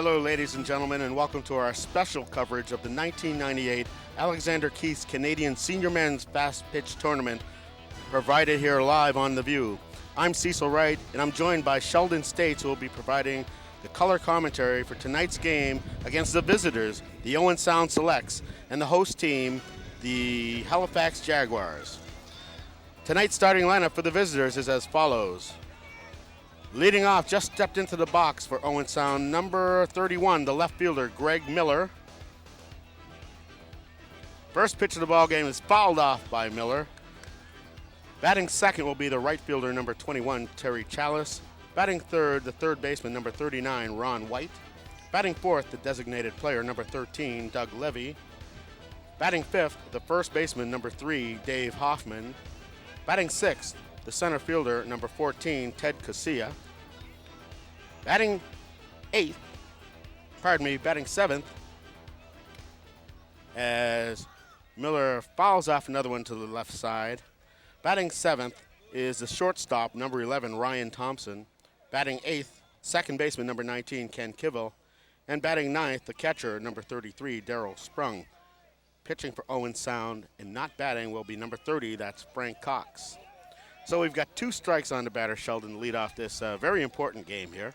Hello, ladies and gentlemen, and welcome to our special coverage of the 1998 Alexander Keith's Canadian Senior Men's Fastpitch Tournament, provided here live on The View. I'm Cecil Wright, and I'm joined by Sheldon States, who will be providing the color commentary for tonight's game against the visitors, the Owens Sound Selects, and the host team, the Halifax Jaguars. Tonight's starting lineup for the visitors is as follows. Leading off, just stepped into the box for Owen Sound, number 31, the left fielder, Greg Miller. First pitch of the ball game is fouled off by Miller. Batting second will be the right fielder, number 21, Terry Chalice. Batting third, the third baseman, number 39, Ron White. Batting fourth, the designated player, number 13, Doug Levy. Batting fifth, the first baseman, number 3, Dave Hoffman. Batting sixth, the center fielder, number 14, Ted Casilla. Batting seventh, as Miller fouls off another one to the left side. Batting seventh is the shortstop, number 11, Ryan Thompson. Batting eighth, second baseman, number 19, Ken Kivel. And batting ninth, the catcher, number 33, Darryl Sprung. Pitching for Owen Sound and not batting will be number 30, that's Frank Cox. So we've got 2 strikes on the batter, Sheldon, to lead off this very important game here.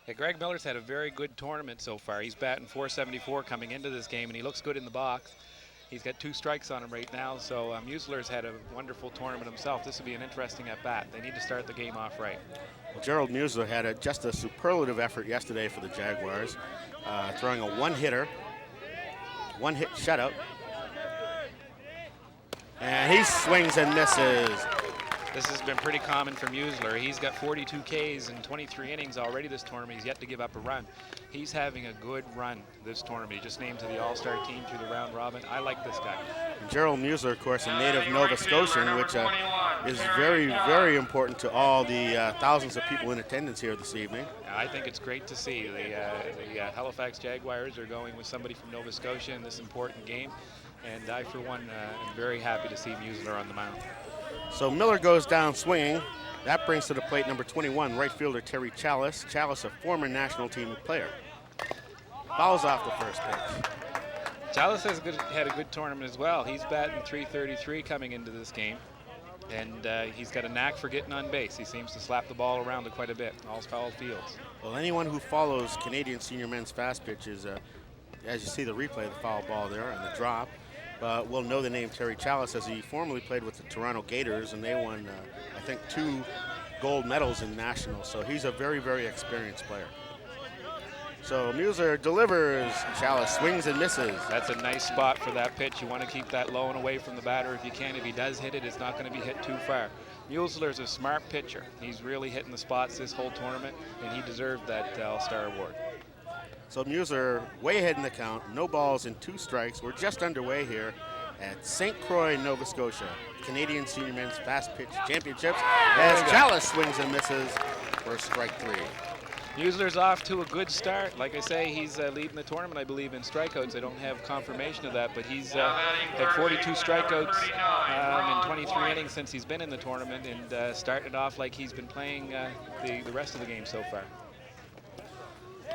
Yeah, Greg Miller's had a very good tournament so far. He's batting .474 coming into this game, and he looks good in the box. He's got 2 strikes on him right now, so Musler's had a wonderful tournament himself. This will be an interesting at-bat. They need to start the game off right. Well, Gerald Musler had just a superlative effort yesterday for the Jaguars, throwing a one-hit shutout. And he swings and misses. This has been pretty common for Musler. He's got 42 Ks in 23 innings already this tournament. He's yet to give up a run. He's having a good run this tournament. He just named to the All-Star team through the round robin. I like this guy. Gerald Musler, of course, a native Nova Scotian, which is very, very important to all the thousands of people in attendance here this evening. I think it's great to see. The Halifax Jaguars are going with somebody from Nova Scotia in this important game. And I, for one, am very happy to see Musler on the mound. So Miller goes down swinging. That brings to the plate number 21, right fielder Terry Chalice. Chalice, a former national team player. Fouls off the first pitch. Chalice has had a good tournament as well. He's batting .333 coming into this game. And he's got a knack for getting on base. He seems to slap the ball around quite a bit, all foul fields. Well, anyone who follows Canadian Senior Men's Fast Pitch is, as you see the replay, the foul ball there and the drop. Will know the name Terry Chalice, as he formerly played with the Toronto Gators, and they won, I think, 2 gold medals in nationals. So he's a very, very experienced player. So Musler delivers. Chalice swings and misses. That's a nice spot for that pitch. You want to keep that low and away from the batter if you can. If he does hit it, it's not going to be hit too far. Musler's a smart pitcher. He's really hitting the spots this whole tournament, and he deserved that All-Star award. So Musler way ahead in the count, no balls and 2 strikes. We're just underway here at St. Croix, Nova Scotia, Canadian Senior Men's Fast Pitch Championships, as Chalice swings and misses for strike 3. Musler's off to a good start. Like I say, he's leading the tournament, I believe, in strikeouts. I don't have confirmation of that, but he's had 42 strikeouts in 23 innings since he's been in the tournament, and started off like he's been playing the rest of the game so far.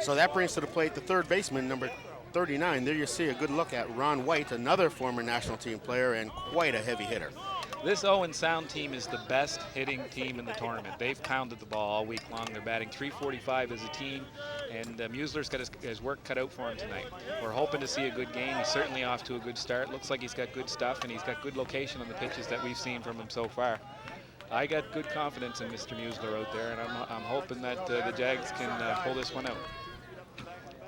So that brings to the plate the third baseman, number 39. There you see a good look at Ron White, another former national team player and quite a heavy hitter. This Owen Sound team is the best hitting team in the tournament. They've pounded the ball all week long. They're batting .345 as a team, and Musler's got his work cut out for him tonight. We're hoping to see a good game. He's certainly off to a good start. Looks like he's got good stuff, and he's got good location on the pitches that we've seen from him so far. I got good confidence in Mr. Musler out there, and I'm hoping that the Jags can pull this one out.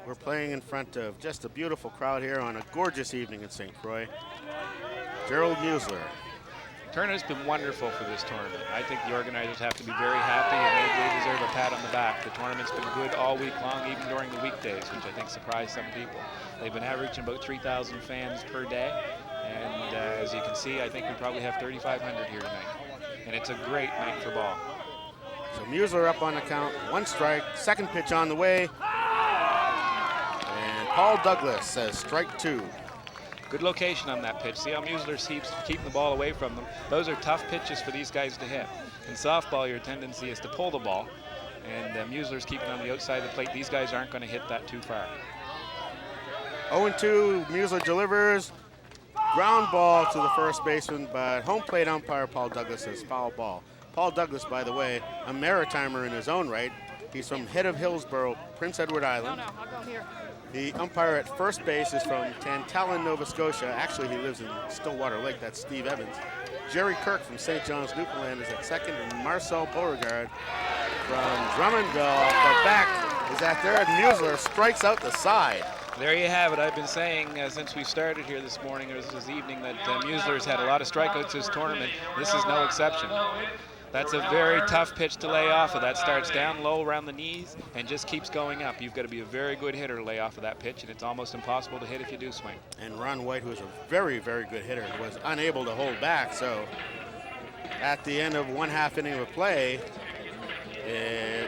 We're playing in front of just a beautiful crowd here on a gorgeous evening in St. Croix. Gerald Musler. Tournament's been wonderful for this tournament. I think the organizers have to be very happy, and they deserve a pat on the back. The tournament's been good all week long, even during the weekdays, which I think surprised some people. They've been averaging about 3,000 fans per day, and as you can see, I think we probably have 3,500 here tonight. And it's a great night for ball. So Musler up on the count, 1 strike, second pitch on the way. And Paul Douglas says strike 2. Good location on that pitch. See how Musler keeps keeping the ball away from them. Those are tough pitches for these guys to hit. In softball, your tendency is to pull the ball. And Museller's keeping on the outside of the plate. These guys aren't going to hit that too far. 0-2, Musler delivers. Ground ball to the first baseman, but home plate umpire Paul Douglas says foul ball. Paul Douglas, by the way, a Maritimer in his own right. He's from Head of Hillsborough, Prince Edward Island. I'll go here. The umpire at first base is from Tantallon, Nova Scotia. Actually, he lives in Stillwater Lake. That's Steve Evans. Jerry Kirk from St. John's, Newfoundland is at second, and Marcel Beauregard from Drummondville off the back is at third. Musler strikes out the side. There you have it. I've been saying since we started here this morning or this evening that Musler's had a lot of strikeouts this tournament. This is no exception. That's a very tough pitch to lay off of. That starts down low around the knees and just keeps going up. You've got to be a very good hitter to lay off of that pitch, and it's almost impossible to hit if you do swing. And Ron White, who is a very, very good hitter, was unable to hold back. So at the end of 1/2 inning of play,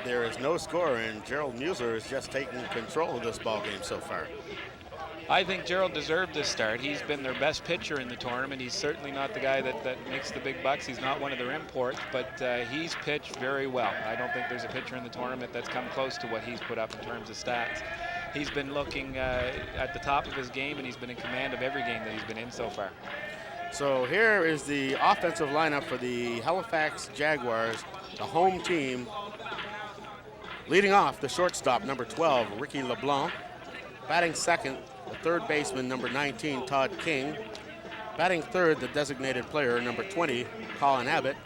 there is no score, and Gerald Musler is just taking control of this ball game so far. I think Gerald deserved this start. He's been their best pitcher in the tournament. He's certainly not the guy that makes the big bucks. He's not one of their imports, but he's pitched very well. I don't think there's a pitcher in the tournament that's come close to what he's put up in terms of stats. He's been looking at the top of his game, and he's been in command of every game that he's been in so far. So here is the offensive lineup for the Halifax Jaguars, the home team. Leading off, the shortstop, number 12, Ricky LeBlanc. Batting second, the third baseman, number 19, Todd King. Batting third, the designated player, number 20, Colin Abbott.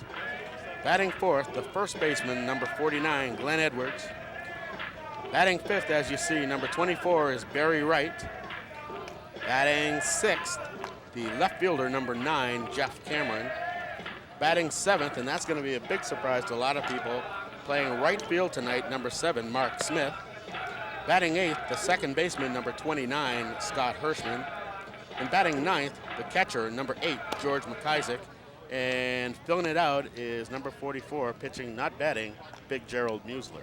Batting fourth, the first baseman, number 49, Glenn Edwards. Batting fifth, as you see, number 24 is Barry Wright. Batting sixth, the left fielder, number 9, Jeff Cameron. Batting seventh, and that's going to be a big surprise to a lot of people, playing right field tonight, number 7, Mark Smith. Batting eighth, the second baseman, number 29, Scott Hirschman. And batting ninth, the catcher, number 8, George McIsaac. And filling it out is number 44, pitching, not batting, Big Gerald Musler.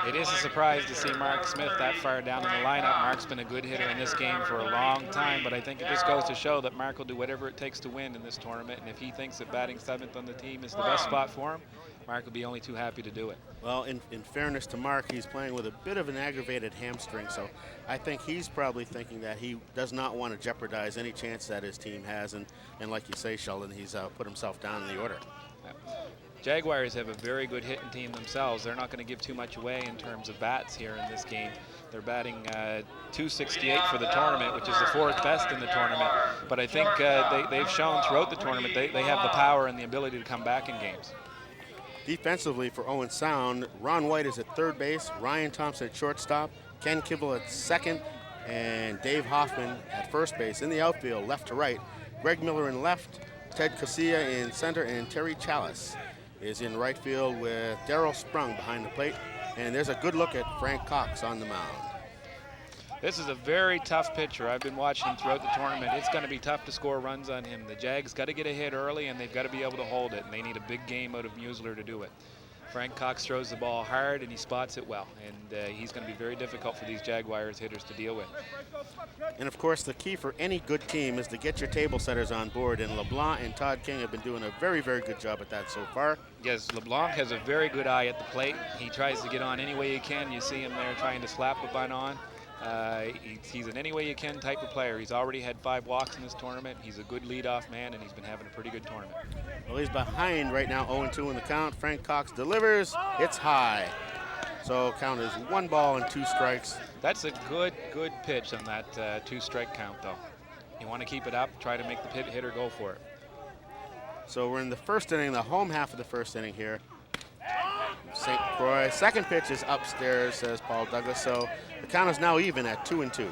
It is a surprise to see Mark Smith that far down in the lineup. Mark's been a good hitter in this game for a long time, but I think it just goes to show that Mark will do whatever it takes to win in this tournament. And if he thinks that batting 7th on the team is the best spot for him, Mark will be only too happy to do it. Well, in fairness to Mark, he's playing with a bit of an aggravated hamstring, so I think he's probably thinking that he does not want to jeopardize any chance that his team has, and like you say, Sheldon, he's put himself down in the order. Yeah. Jaguars have a very good hitting team themselves. They're not going to give too much away in terms of bats here in this game. They're batting .268 for the tournament, which is the 4th best in the tournament. But I think they've shown throughout the tournament they have the power and the ability to come back in games. Defensively for Owens Sound, Ron White is at third base, Ryan Thompson at shortstop, Ken Kibble at second, and Dave Hoffman at first base. In the outfield, left to right, Greg Miller in left, Ted Casilla in center, and Terry Chalice is in right field with Darryl Sprung behind the plate. And there's a good look at Frank Cox on the mound. This is a very tough pitcher. I've been watching him throughout the tournament. It's going to be tough to score runs on him. The Jags got to get a hit early, and they've got to be able to hold it, and they need a big game out of Musler to do it. Frank Cox throws the ball hard, and he spots it well, and he's going to be very difficult for these Jaguars hitters to deal with. And, of course, the key for any good team is to get your table setters on board, and LeBlanc and Todd King have been doing a very, very good job at that so far. Yes, LeBlanc has a very good eye at the plate. He tries to get on any way he can. You see him there trying to slap the bunt on. He's an any way you can type of player. He's already had 5 walks in this tournament. He's a good leadoff man, and he's been having a pretty good tournament. Well, he's behind right now, 0-2 in the count. Frank Cox delivers. It's high. So count is 1 ball and 2 strikes. That's a good pitch on that 2-strike count, though. You want to keep it up, try to make the hitter go for it. So we're in the first inning, the home half of the first inning here. St. Croix. Second pitch is upstairs, says Paul Douglas. So the count is now even at 2-2.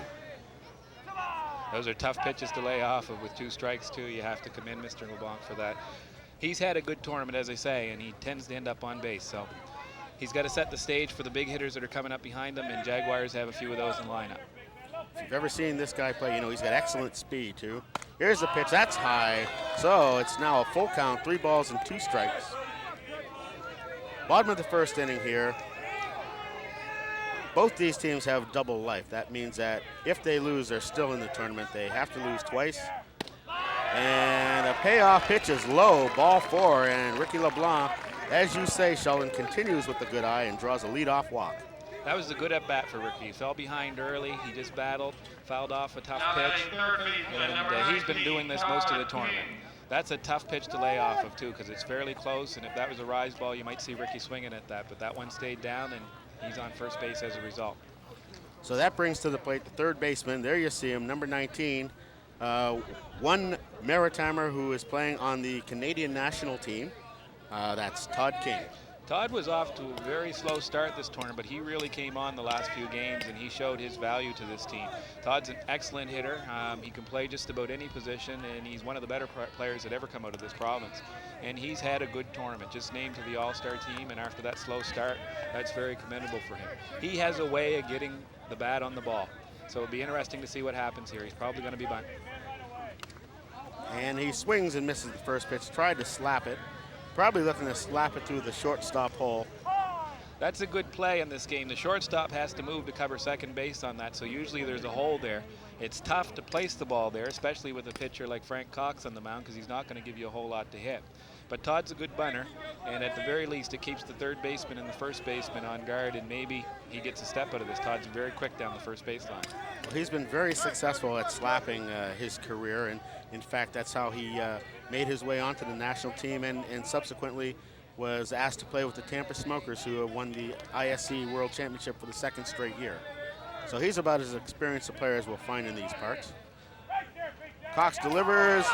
Those are tough pitches to lay off of with 2 strikes, too. You have to commend Mr. LeBlanc for that. He's had a good tournament, as I say, and he tends to end up on base. So he's got to set the stage for the big hitters that are coming up behind him, and Jaguars have a few of those in the lineup. If you've ever seen this guy play, you know he's got excellent speed, too. Here's the pitch. That's high. So it's now a full count, 3 balls and 2 strikes. Bottom of the first inning here. Both these teams have double life. That means that if they lose, they're still in the tournament. They have to lose twice. And a payoff pitch is low, ball 4, and Ricky LeBlanc As you say, Sheldon continues with the good eye and draws a leadoff walk. That was a good at-bat for Ricky. He fell behind early. He just battled, fouled off a tough pitch, and he's been doing this most of the tournament. That's a tough pitch to lay off of, too, because it's fairly close, and if that was a rise ball, you might see Ricky swinging at that, but that one stayed down, and he's on first base as a result. So that brings to the plate the third baseman. There you see him, number 19, one Maritimer who is playing on the Canadian national team. That's Todd King. Todd was off to a very slow start this tournament, but he really came on the last few games, and he showed his value to this team. Todd's an excellent hitter. He can play just about any position, and he's one of the better players that ever come out of this province. And he's had a good tournament, just named to the All-Star team, and after that slow start, that's very commendable for him. He has a way of getting the bat on the ball, so it'll be interesting to see what happens here. He's probably going to be bunt. And he swings and misses the first pitch, tried to slap it. Probably looking to slap it through the shortstop hole. That's a good play in this game. The shortstop has to move to cover second base on that, so usually there's a hole there. It's tough to place the ball there, especially with a pitcher like Frank Cox on the mound, because he's not going to give you a whole lot to hit. But Todd's a good bunter, and at the very least, it keeps the third baseman and the first baseman on guard, and maybe he gets a step out of this. Todd's very quick down the first baseline. Well, he's been very successful at slapping his career, and in fact, that's how he made his way onto the national team and subsequently was asked to play with the Tampa Smokers, who have won the ISC World Championship for the second straight year. So he's about as experienced a player as we'll find in these parts. Cox delivers,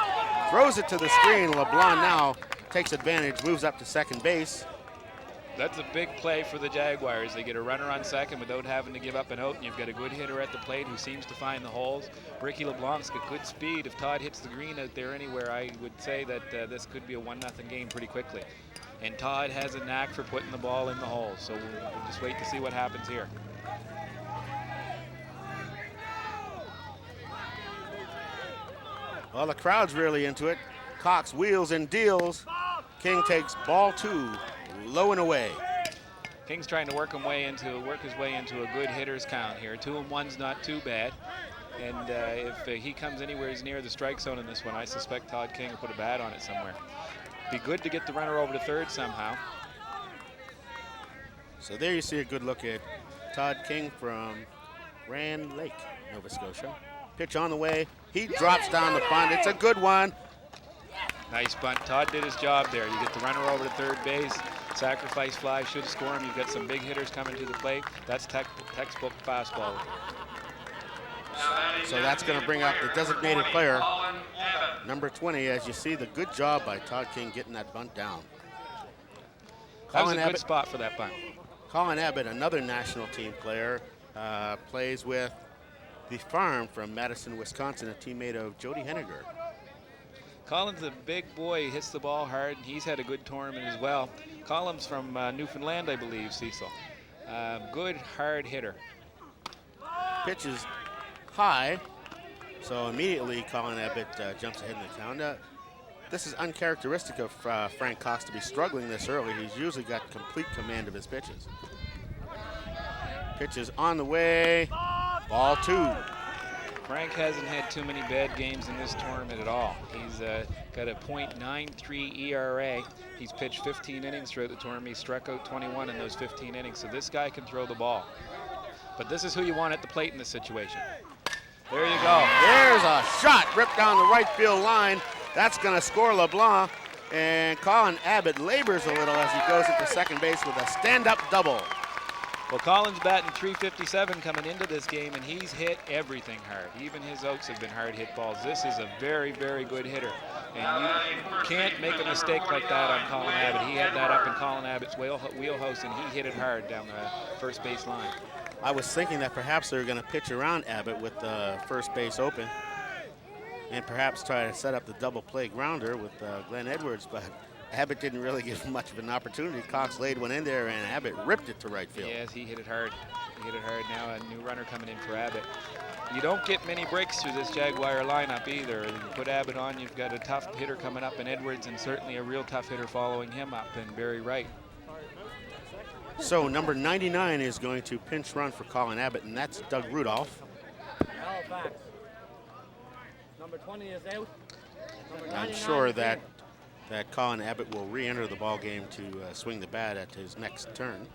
throws it to the screen. LeBlanc now takes advantage, moves up to second base. That's a big play for the Jaguars. They get a runner on second without having to give up an out, and you've got a good hitter at the plate who seems to find the holes. Ricky LeBlanc's got good speed. If Todd hits the green out there anywhere, I would say that this could be a 1-0 game pretty quickly. And Todd has a knack for putting the ball in the holes, so we'll just wait to see what happens here. Well, the crowd's really into it. Cox wheels and deals. King takes ball 2, low and away. King's trying to work his way into a good hitter's count here. 2 and 1's not too bad. And if he comes anywhere near the strike zone in this one, I suspect Todd King will put a bat on it somewhere. Be good to get the runner over to third somehow. So there you see a good look at Todd King from Grand Lake, Nova Scotia. Pitch on the way. He drops down the bunt. It's a good one. Nice bunt. Todd did his job there. You get the runner over to third base. Sacrifice fly should score him. You've got some big hitters coming to the plate. That's textbook fastball. So that's going to bring up the designated player, number 20, as you see the good job by Todd King getting that bunt down. That was a good spot for that bunt. Colin Abbott, another national team player, plays with the Farm from Madison, Wisconsin, a teammate of Jody Henniger. Colin's a big boy. He hits the ball hard, and he's had a good tournament as well. Colin's from Newfoundland, I believe, Cecil. Good, hard hitter. Pitch is high, so immediately Colin Abbott jumps ahead in the count. This is uncharacteristic of Frank Cox to be struggling this early. He's usually got complete command of his pitches. Pitch is on the way, ball 2. Frank hasn't had too many bad games in this tournament at all. He's got a .93 ERA. He's pitched 15 innings throughout the tournament. He struck out 21 in those 15 innings, so this guy can throw the ball. But this is who you want at the plate in this situation. There you go. There's a shot ripped down the right field line. That's going to score LeBlanc, and Colin Abbott labors a little as he goes into second base with a stand-up double. Well, Colin's batting .357 coming into this game, and he's hit everything hard. Even his outs have been hard hit balls. This is a very, very good hitter, and you can't make a mistake like that on Colin Abbott. He had that up in Colin Abbott's wheelhouse, and he hit it hard down the first base line. I was thinking that perhaps they were going to pitch around Abbott with the first base open and perhaps try to set up the double play grounder with Glenn Edwards, but Abbott didn't really give much of an opportunity. Cox laid one in there, and Abbott ripped it to right field. Yes, he hit it hard. He hit it hard. Now a new runner coming in for Abbott. You don't get many breaks through this Jaguar lineup either. You put Abbott on, you've got a tough hitter coming up in Edwards, and certainly a real tough hitter following him up in Barry Wright. So number 99 is going to pinch run for Colin Abbott, and that's Doug Rudolph. Halifax. Number 20 is out. I'm sure that that Colin Abbott will re-enter the ball game to swing the bat at his next turn.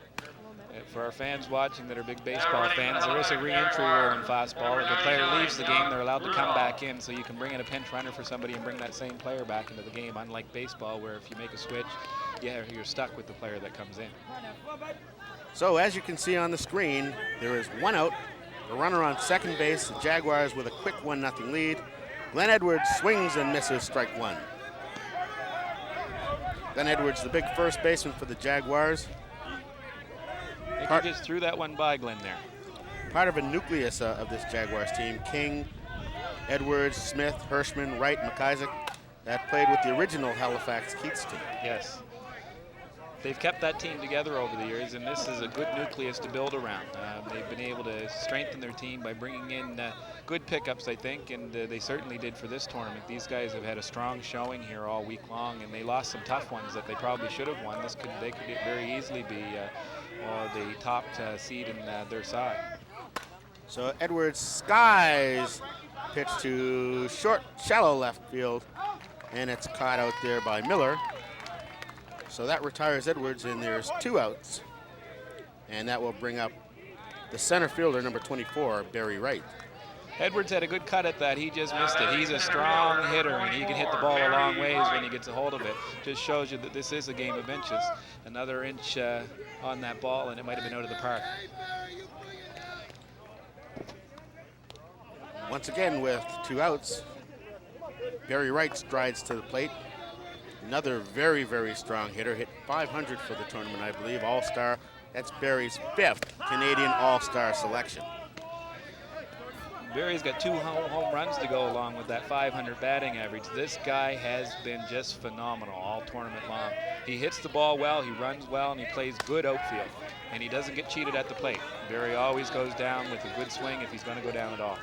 For our fans watching that are big baseball fans, there is a re-entry rule in fastball. If a player leaves the game, they're allowed to come back in, so you can bring in a pinch runner for somebody and bring that same player back into the game, unlike baseball, where if you make a switch, yeah, you're stuck with the player that comes in. So as you can see on the screen, there is one out, a runner on second base, the Jaguars with a quick 1-0 lead. Glenn Edwards swings and misses, strike one. Glenn Edwards, the big first baseman for the Jaguars. I think he just threw that one by Glenn there. Part of a nucleus of this Jaguars team. King, Edwards, Smith, Hirschman, Wright, McIsaac, that played with the original Halifax Keats team. Yes. They've kept that team together over the years, and this is a good nucleus to build around. They've been able to strengthen their team by bringing in good pickups, I think, and they certainly did for this tournament. These guys have had a strong showing here all week long, and they lost some tough ones that they probably should have won. They could very easily be the top seed in their side. So Edwards skies pitch to short, shallow left field, and it's caught out there by Miller. So that retires Edwards, and there's two outs. And that will bring up the center fielder, number 24, Barry Wright. Edwards had a good cut at that. He just missed it. He's a strong hitter, and he can hit the ball a long ways when he gets a hold of it. Just shows you that this is a game of inches. Another inch on that ball, and it might have been out of the park. Once again, with two outs, Barry Wright strides to the plate. Another very, very strong hitter, hit 500 for the tournament, I believe, All-Star. That's Barry's 5th Canadian All-Star selection. Barry's got 2 home runs to go along with that 500 batting average. This guy has been just phenomenal all tournament long. He hits the ball well, he runs well, and he plays good outfield. And he doesn't get cheated at the plate. Barry always goes down with a good swing if he's going to go down at all.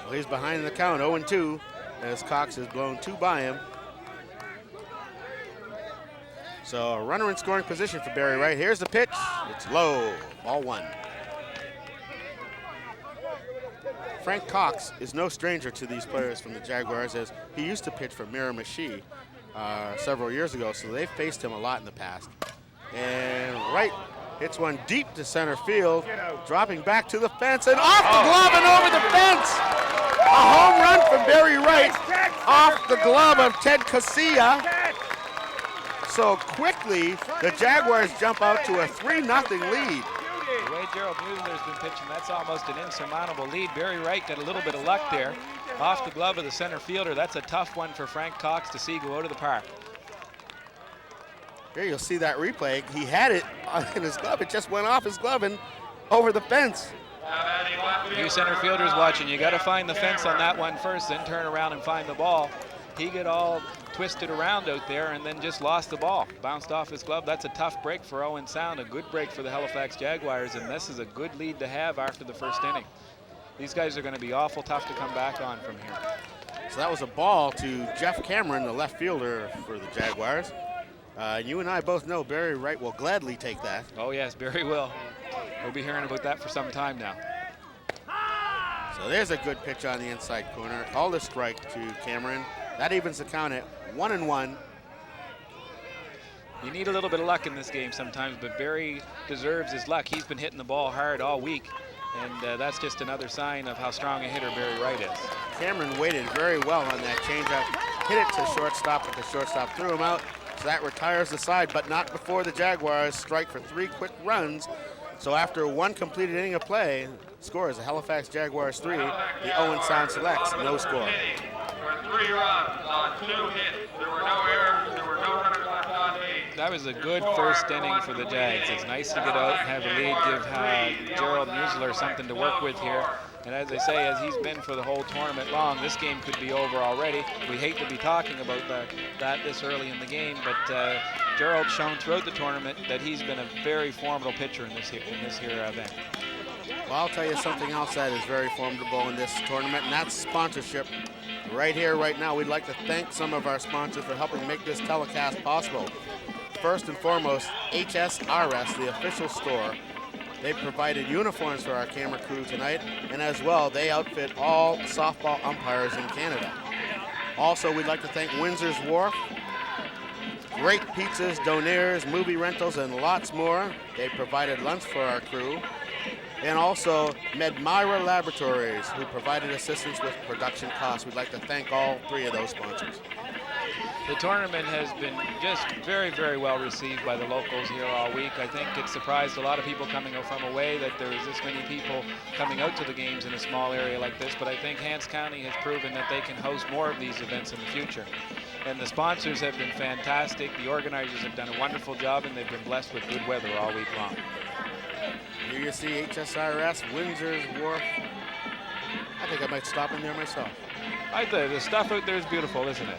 Well, he's behind the count, 0-2, as Cox has blown 2 by him. So a runner in scoring position for Barry Wright. Here's the pitch. It's low. Ball 1. Frank Cox is no stranger to these players from the Jaguars, as he used to pitch for Miramichi several years ago, so they've faced him a lot in the past. And Wright hits one deep to center field, dropping back to the fence and off the glove and over the fence. A home run from Barry Wright off the glove of Ted Casilla. So quickly, the Jaguars jump out to a 3-0 lead. The way Gerald Mueller's been pitching, that's almost an insurmountable lead. Barry Wright got a little bit of luck there. Off the glove of the center fielder. That's a tough one for Frank Cox to see go out of the park. Here you'll see that replay. He had it in his glove. It just went off his glove and over the fence. You center fielders watching, you got to find the fence on that one first, then turn around and find the ball. He got all twisted around out there and then just lost the ball. Bounced off his glove. That's a tough break for Owen Sound, a good break for the Halifax Jaguars, and this is a good lead to have after the first inning. These guys are going to be awful tough to come back on from here. So that was a ball to Jeff Cameron, the left fielder for the Jaguars. You and I both know Barry Wright will gladly take that. Oh yes, Barry will. We'll be hearing about that for some time now. So there's a good pitch on the inside corner. All the strike to Cameron. That evens the count at 1-1. You need a little bit of luck in this game sometimes, but Barry deserves his luck. He's been hitting the ball hard all week, and that's just another sign of how strong a hitter Barry Wright is. Cameron waited very well on that changeup, hit it to shortstop, but the shortstop threw him out. So that retires the side, but not before the Jaguars strike for 3 quick runs. So after 1 completed inning of play, scores the Halifax Jaguars 3, the Owens Sound selects no score. 3 runs on 2 hits. There were no errors. There were no runners left on base. That was a good first inning for the Jags. It's nice to get out and have a lead, give Gerald Mueller something to work with here. And as I say, as he's been for the whole tournament long, this game could be over already. We hate to be talking about that this early in the game, but Gerald's shown throughout the tournament that he's been a very formidable pitcher in this here event. Well, I'll tell you something else that is very formidable in this tournament, and that's sponsorship. Right here, right now, we'd like to thank some of our sponsors for helping make this telecast possible. First and foremost, HSRS, the official store. They provided uniforms for our camera crew tonight, and as well, they outfit all softball umpires in Canada. Also, we'd like to thank Windsor's Wharf, great pizzas, donaires, movie rentals, and lots more. They provided lunch for our crew. And also Medmira Laboratories, who provided assistance with production costs. We'd like to thank all three of those sponsors. The tournament has been just very, very well received by the locals here all week. I think it surprised a lot of people coming from away that there was this many people coming out to the games in a small area like this, but I think Hants County has proven that they can host more of these events in the future. And the sponsors have been fantastic. The organizers have done a wonderful job, and they've been blessed with good weather all week long. Here you see HSRS, Windsor's Wharf. I think I might stop in there myself. The stuff out there is beautiful, isn't it?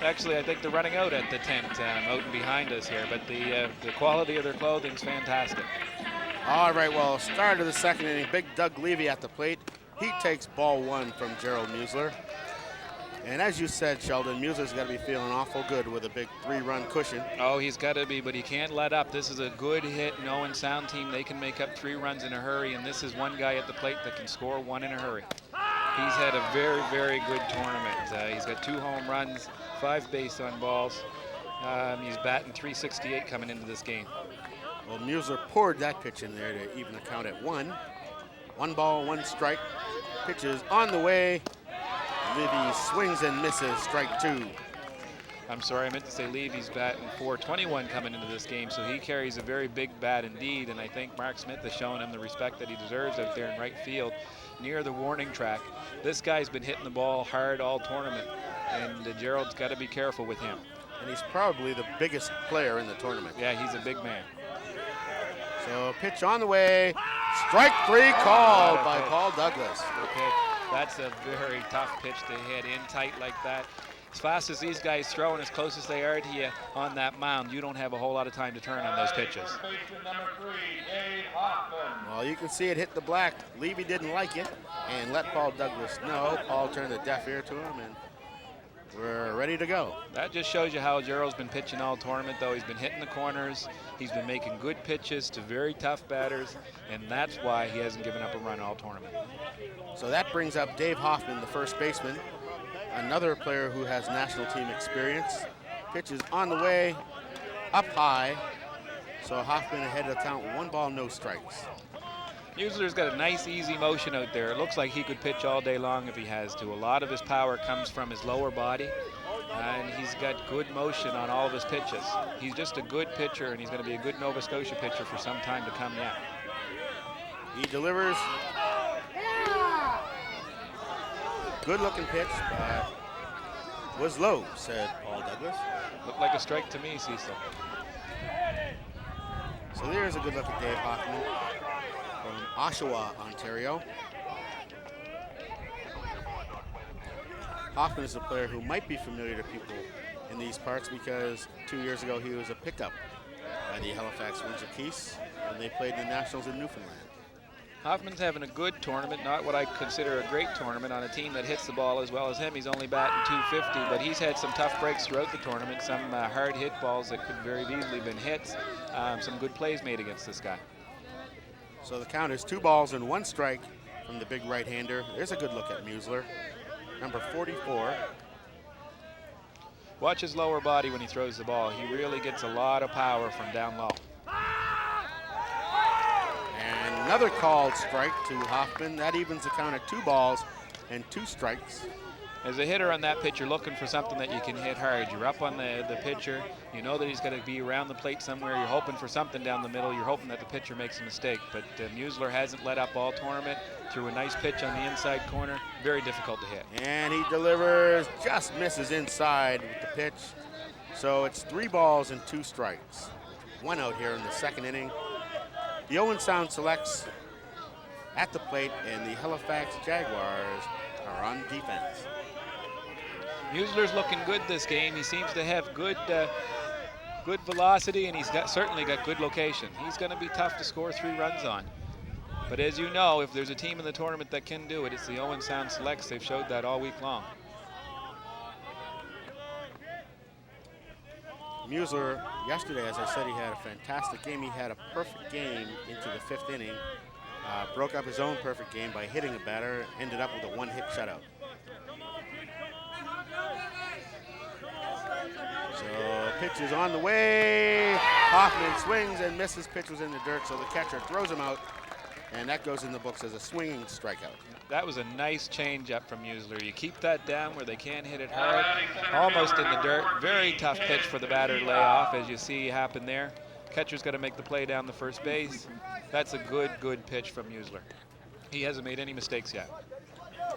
Actually, I think they're running out at the tent out and behind us here, but the quality of their clothing is fantastic. All right, well, start of the second inning, Big Doug Levy at the plate. He takes ball one from Gerald Musler. And as you said, Sheldon, Musler's got to be feeling awful good with a big 3-run cushion. Oh, he's got to be, but he can't let up. This is a good hit and Owen Sound team. They can make up 3 runs in a hurry, and this is one guy at the plate that can score 1 in a hurry. He's had a very, very good tournament. He's got 2 home runs, 5 base on balls. He's batting .368 coming into this game. Well, Musler poured that pitch in there to even the count at 1. 1 ball, 1 strike. Pitch is on the way. Levy swings and misses, strike 2. I'm sorry, I meant to say Levy's batting .421 coming into this game, so he carries a very big bat indeed, and I think Mark Smith has shown him the respect that he deserves out there in right field near the warning track. This guy's been hitting the ball hard all tournament, and Gerald's got to be careful with him. And he's probably the biggest player in the tournament. Yeah, he's a big man. So pitch on the way, strike 3 called by Paul Douglas. Okay, that's a very tough pitch to hit in tight like that. As fast as these guys throw and as close as they are to you on that mound, you don't have a whole lot of time to turn on those pitches. Well, you can see it hit the black. Levy didn't like it and let Paul Douglas know. Paul turned a deaf ear to him, and we're ready to go. That just shows you how Gerald's been pitching all tournament, though. He's been hitting the corners. He's been making good pitches to very tough batters, and that's why he hasn't given up a run all tournament. So that brings up Dave Hoffman, the first baseman, another player who has national team experience. Pitch is on the way, up high. So Hoffman ahead of the count, 1 ball, no strikes. Musler's got a nice, easy motion out there. It looks like he could pitch all day long if he has to. A lot of his power comes from his lower body, and he's got good motion on all of his pitches. He's just a good pitcher, and he's going to be a good Nova Scotia pitcher for some time to come yet. He delivers. Good-looking pitch, but was low, said Paul Douglas. Looked like a strike to me, Cecil. So there's a good-looking Dave Hoffman from Oshawa, Ontario. Hoffman is a player who might be familiar to people in these parts because 2 years ago he was a pickup by the Halifax Windsor Keys when they played in the Nationals in Newfoundland. Hoffman's having a good tournament, not what I consider a great tournament on a team that hits the ball as well as him. He's only batting .250, but he's had some tough breaks throughout the tournament, some hard hit balls that could very easily been hits, some good plays made against this guy. So the count is 2 balls and 1 strike from the big right-hander. There's a good look at Musler, number 44. Watch his lower body when he throws the ball. He really gets a lot of power from down low. And another called strike to Hoffman. That evens the count at 2 balls and 2 strikes. As a hitter on that pitch, you're looking for something that you can hit hard. You're up on the pitcher. You know that he's going to be around the plate somewhere. You're hoping for something down the middle. You're hoping that the pitcher makes a mistake. But Musler hasn't let up all tournament. Threw a nice pitch on the inside corner. Very difficult to hit. And he delivers, just misses inside with the pitch. So it's 3 balls and 2 strikes. 1 out here in the second inning. The Owens Sound selects at the plate, and the Halifax Jaguars are on defense. Musler's looking good this game. He seems to have good velocity, and he's certainly got good location. He's going to be tough to score 3 runs on. But as you know, if there's a team in the tournament that can do it, it's the Owen Sound Selects. They've showed that all week long. Musler, yesterday, as I said, he had a fantastic game. He had a perfect game into the 5th inning. Broke up his own perfect game by hitting a batter, ended up with a 1-hit shutout. So pitch is on the way. Hoffman swings and misses. Pitch was in the dirt, so the catcher throws him out, and that goes in the books as a swinging strikeout. That was a nice changeup from Musler. You keep that down where they can't hit it hard, almost in the dirt. Very tough pitch for the batter to lay off, as you see happen there. Catcher's got to make the play down the first base. That's a good pitch from Musler. He hasn't made any mistakes yet.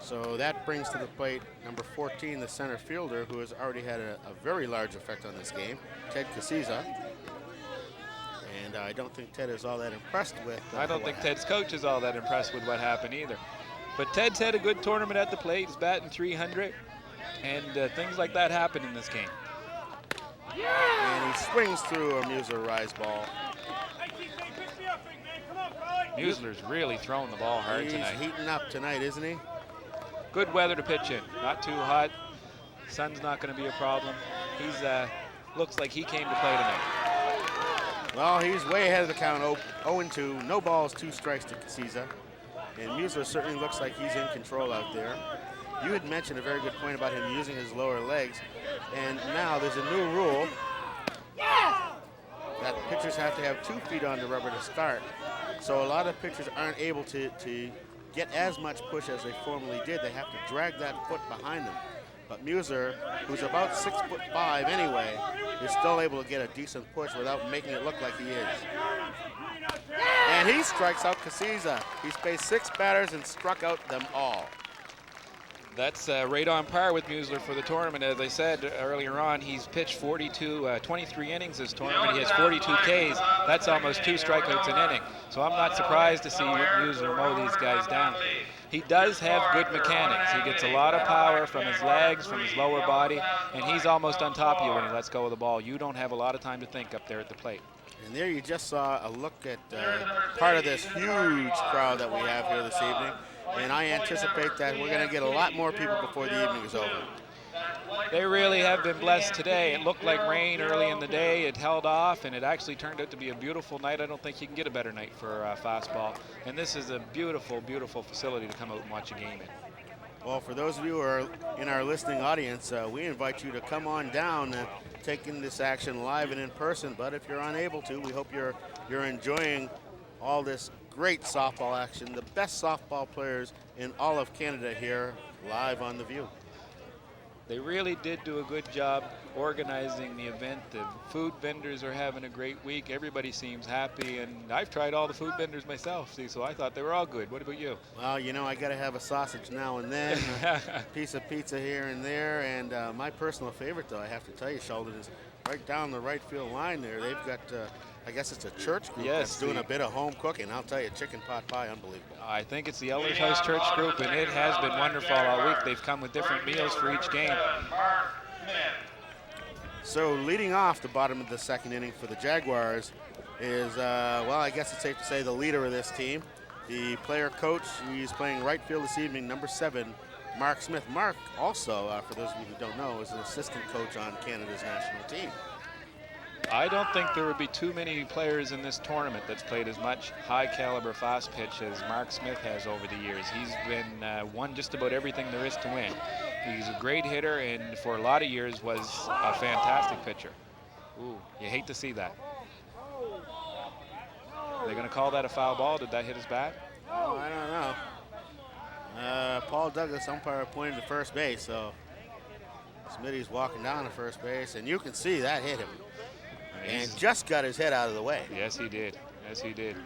So that brings to the plate number 14, the center fielder, who has already had a very large effect on this game, Ted Casiza. And I don't think Ted is all that impressed with. I don't think Ted's coach is all that impressed with what happened either. But Ted's had a good tournament at the plate. He's batting .300, and things like that happen in this game. And he swings through a Musler rise ball. Musler's really throwing the ball hard tonight. He's heating up tonight, isn't he? Good weather to pitch in. Not too hot. Sun's not going to be a problem. He's looks like he came to play tonight. Well, he's way ahead of the count. 0-2. No balls, 2 strikes to Casiza. And Musler certainly looks like he's in control out there. You had mentioned a very good point about him using his lower legs. And now there's a new rule that pitchers have to have 2 feet on the rubber to start. So a lot of pitchers aren't able to get as much push as they formerly did. They have to drag that foot behind them. But Musler, who's about 6'5" anyway, is still able to get a decent push without making it look like he is. And he strikes out Casiza. He's faced 6 batters and struck out them all. That's right on par with Musler for the tournament. As I said earlier on, he's pitched 23 innings this tournament. He has 42 Ks. That's almost 2 strikeouts an inning. So I'm not surprised to see Musler mow these guys down. He does have good mechanics. He gets a lot of power from his legs, from his lower body, and he's almost on top of you when he lets go of the ball. You don't have a lot of time to think up there at the plate. And there you just saw a look at part of this huge crowd that we have here this evening. And I anticipate that we're going to get a lot more people before the evening is over. They really have been blessed today. It looked like rain early in the day. It held off, and it actually turned out to be a beautiful night. I don't think you can get a better night for fastball. And this is a beautiful, beautiful facility to come out and watch a game in. Well, for those of you who are in our listening audience, we invite you to come on down, taking this action live and in person. But if you're unable to, we hope you're enjoying all this great softball action. The best softball players in all of Canada here, live on The View. They really did do a good job organizing the event. The food vendors are having a great week. Everybody seems happy, and I've tried all the food vendors myself, see, so I thought they were all good. What about you? Well, you know, I got to have a sausage now and then, a piece of pizza here and there, and my personal favorite, though, I have to tell you, Sheldon, is right down the right field line there. They've got, I guess it's a church group that's doing a bit of home cooking. I'll tell you, chicken pot pie, unbelievable. I think it's the Elders House Church group, and it has been wonderful all week. They've come with different meals for each game. So leading off the bottom of the second inning for the Jaguars is, well, I guess it's safe to say the leader of this team. The player coach, he's playing right field this evening, number 7, Mark Smith. Mark also, for those of you who don't know, is an assistant coach on Canada's national team. I don't think there would be too many players in this tournament that's played as much high caliber fast pitch as Mark Smith has over the years. He's been won just about everything there is to win. He's a great hitter, and for a lot of years was a fantastic pitcher. Ooh, you hate to see that. Are they going to call that a foul ball? Did that hit his bat? Oh, I don't know. Paul Douglas, umpire, pointed to first base, so Smitty's walking down to first base, and you can see that hit him. And just got his head out of the way. Yes, he did. Yes, he did.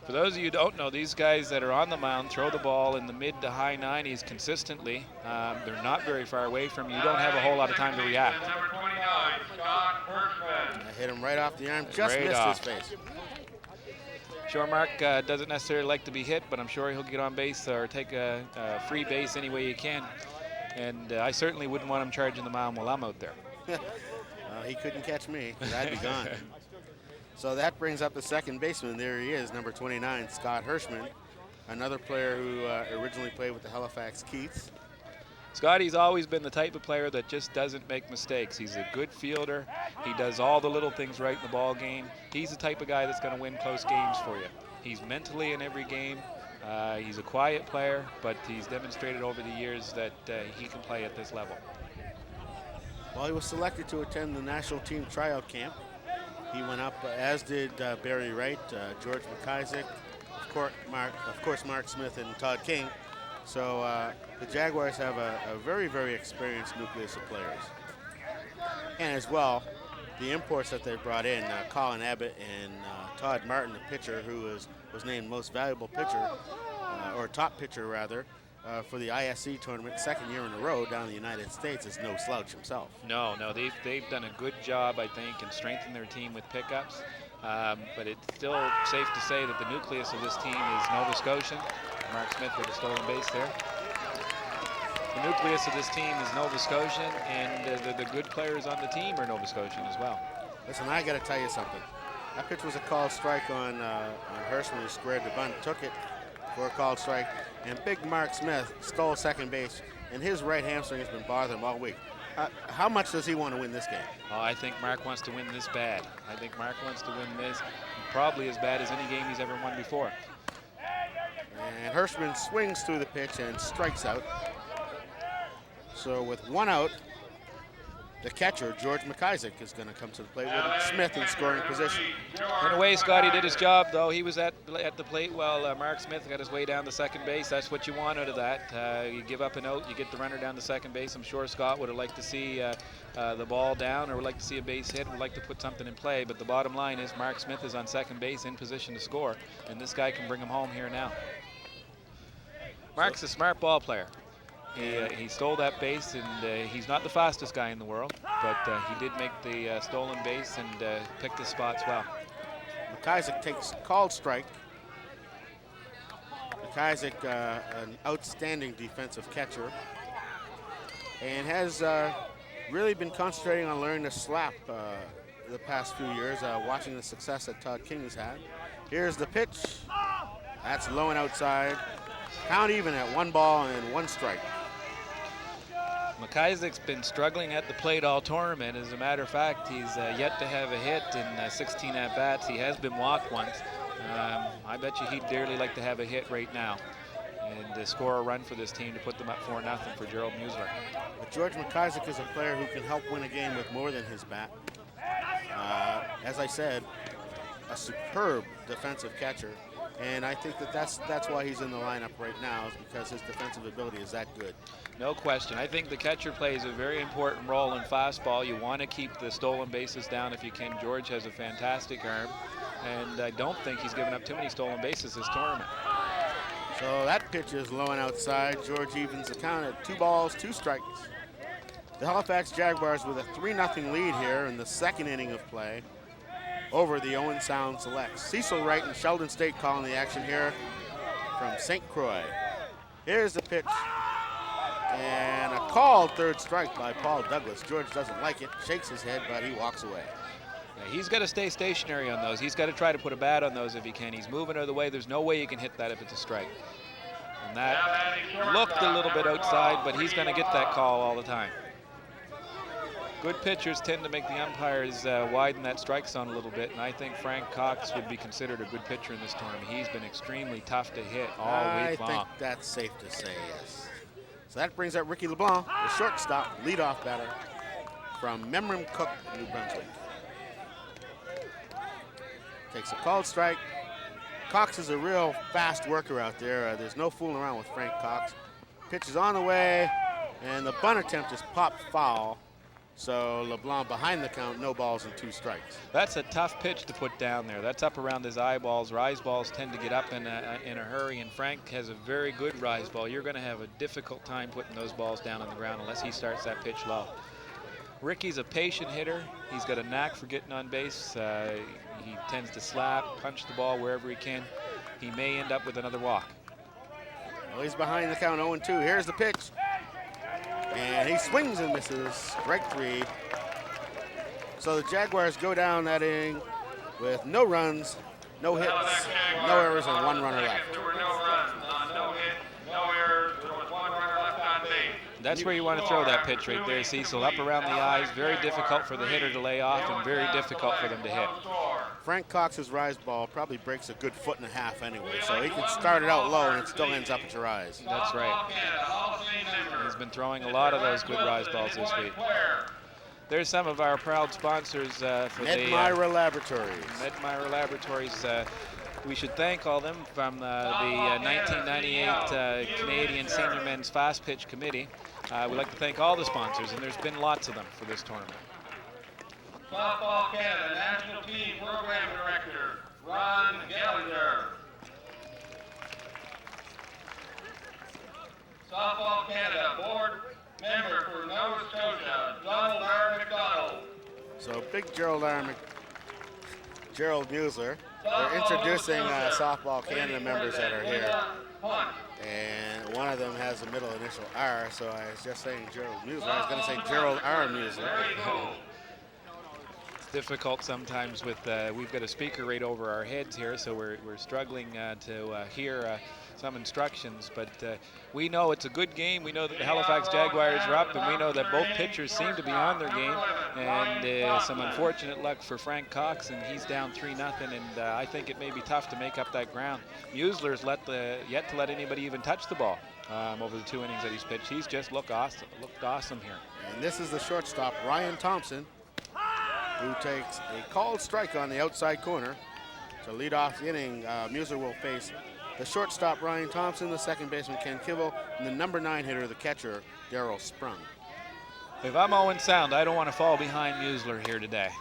For those of you who don't know, these guys that are on the mound throw the ball in the mid to high 90s consistently. They're not very far away from you. You don't have a whole lot of time to react. I hit him right off the arm, just right missed off his face. Sure, Mark doesn't necessarily like to be hit, but I'm sure he'll get on base or take a free base any way he can. And I certainly wouldn't want him charging the mound while I'm out there. He couldn't catch me, because I'd be gone. So that brings up the second baseman. There he is, number 29, Scott Hirschman, another player who originally played with the Halifax Keiths. Scotty's always been the type of player that just doesn't make mistakes. He's a good fielder. He does all the little things right in the ball game. He's the type of guy that's going to win close games for you. He's mentally in every game. He's a quiet player, but he's demonstrated over the years that he can play at this level. Well, he was selected to attend the national team tryout camp. He went up, as did Barry Wright, George McIsaac, of course, Mark Smith and Todd King. So the Jaguars have a very, very experienced nucleus of players. And as well, the imports that they brought in, Colin Abbott and Todd Martin, the pitcher, who was named most valuable pitcher, or top pitcher rather, for the ISC tournament, second year in a row down in the United States, is no slouch himself. No, they've done a good job, I think, in strengthening their team with pickups. But it's still safe to say that the nucleus of this team is Nova Scotian. Mark Smith with a stolen base there. The nucleus of this team is Nova Scotian, and the good players on the team are Nova Scotian as well. Listen, I got to tell you something. That pitch was a called strike on Hirschman, who squared the bunt, took it for a called strike, and big Mark Smith stole second base, and his right hamstring has been bothering him all week. How much does he want to win this game? Oh, I think Mark wants to win this bad. I think Mark wants to win this probably as bad as any game he's ever won before. And Hirschman swings through the pitch and strikes out. So with one out, the catcher, George McIsaac, is going to come to the plate with Smith in scoring position. In a way, Scotty did his job, though. He was at the plate while Mark Smith got his way down to second base. That's what you want out of that. You give up an out, you get the runner down to second base. I'm sure Scott would have liked to see the ball down, or would like to see a base hit, would like to put something in play. But the bottom line is Mark Smith is on second base in position to score, and this guy can bring him home here now. Mark's a smart ball player. He stole that base, and he's not the fastest guy in the world, but he did make the stolen base and picked his spots well. McIsaac takes called strike. McIsaac, an outstanding defensive catcher, and has really been concentrating on learning to slap the past few years, watching the success that Todd King has had. Here's the pitch. That's low and outside. Count even at 1 ball and 1 strike. McIsaac's been struggling at the plate all tournament. As a matter of fact, he's yet to have a hit in 16 at-bats. He has been walked once. I bet you he'd dearly like to have a hit right now and score a run for this team to put them up 4-0 for Gerald Musler. But George McIsaac is a player who can help win a game with more than his bat. As I said, a superb defensive catcher. And I think that's why he's in the lineup right now, is because his defensive ability is that good. No question. I think the catcher plays a very important role in fastball. You want to keep the stolen bases down if you can. George has a fantastic arm, and I don't think he's given up too many stolen bases this tournament. So that pitch is low and outside. George evens the count at 2 balls, 2 strikes. The Halifax Jaguars with a 3-0 lead here in the second inning of play over the Owens Sound Selects. Cecil Wright and Sheldon State calling the action here from St. Croix. Here's the pitch. And a called third strike by Paul Douglas. George doesn't like it, shakes his head, but he walks away. Yeah, he's got to stay stationary on those. He's got to try to put a bat on those if he can. He's moving out of the way. There's no way you can hit that if it's a strike. And that looked a little bit outside, but he's going to get that call all the time. Good pitchers tend to make the umpires widen that strike zone a little bit, and I think Frank Cox would be considered a good pitcher in this tournament. He's been extremely tough to hit all week long. I think that's safe to say, yes. So that brings up Ricky LeBlanc, the shortstop, leadoff batter from Memram Cook, New Brunswick. Takes a called strike. Cox is a real fast worker out there. There's no fooling around with Frank Cox. Pitch is on the way, and the bunt attempt is popped foul. So LeBlanc behind the count, no balls and 2 strikes. That's a tough pitch to put down there. That's up around his eyeballs. Rise balls tend to get up in a hurry, and Frank has a very good rise ball. You're going to have a difficult time putting those balls down on the ground unless he starts that pitch low. Ricky's a patient hitter. He's got a knack for getting on base. He tends to slap, punch the ball wherever he can. He may end up with another walk. Well, he's behind the count, 0-2. Here's the pitch. And he swings and misses, strike 3. So the Jaguars go down that inning with no runs, no hits, no errors, and 1 runner left. There were no runs, no hit, no errors. There was 1 runner left on base. That's where you want to throw that pitch right there, Cecil. Up around the eyes, very difficult for the hitter to lay off and very difficult for them to hit. Frank Cox's rise ball probably breaks a good 1.5 anyway, so he can start it out low and it still ends up at your eyes. That's right. He's been throwing a lot of those good rise balls this week. There's some of our proud sponsors for Medmira Laboratories. Medmira Laboratories. We should thank all of them from the 1998 Canadian Senior Men's Fastpitch Committee. We'd like to thank all the sponsors, and there's been lots of them for this tournament. Softball Canada National Team Program Director, Ron Gallagher. Softball Canada Board Member for Nova Scotia, Donald R. McDonald. So big Gerald Musler. They're introducing Softball Canada members that are here. And one of them has the middle initial R, so I was just saying Gerald Musler. I was going to say Gerald R. Musler. It's difficult sometimes with, we've got a speaker right over our heads here, so we're struggling to hear some instructions, but we know it's a good game. We know that the Halifax Jaguars are up, and we know that both pitchers seem to be on their game, and some unfortunate luck for Frank Cox, and he's down 3-0, and I think it may be tough to make up that ground. Musler's yet to let anybody even touch the ball over the 2 innings that he's pitched. He's just looked awesome here. And this is the shortstop, Ryan Thompson, who takes a called strike on the outside corner. To lead off the inning, Musler will face the shortstop, Ryan Thompson, the second baseman, Ken Kivel, and the number 9 hitter, the catcher, Daryl Sprung. If I'm Owen Sound, I don't want to fall behind Musler here today.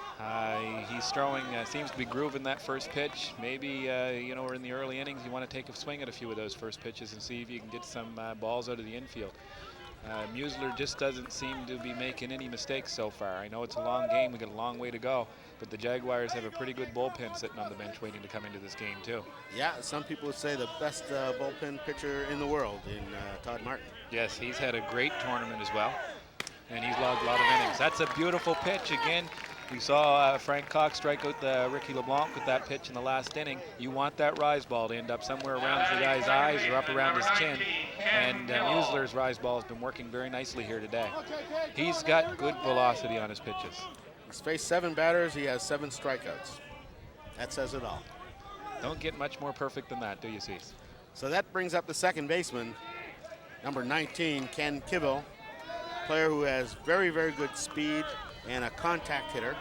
He's throwing, seems to be grooving that first pitch. Maybe, you know, we're in the early innings. You want to take a swing at a few of those first pitches and see if you can get some balls out of the infield. Musler just doesn't seem to be making any mistakes so far. I know it's a long game. We got a long way to go. But the Jaguars have a pretty good bullpen sitting on the bench waiting to come into this game, too. Yeah, some people would say the best bullpen pitcher in the world in Todd Martin. Yes, he's had a great tournament as well, and he's logged a lot of innings. That's a beautiful pitch. Again, you saw Frank Cox strike out Ricky LeBlanc with that pitch in the last inning. You want that rise ball to end up somewhere around the guy's eyes or up around his chin, and Musler's rise ball has been working very nicely here today. He's got good velocity on his pitches. He's faced 7 batters. He has 7 strikeouts. That says it all. Don't get much more perfect than that, do you, Cease? So that brings up the second baseman, number 19, Ken Kivel, player who has very, very good speed and a contact hitter.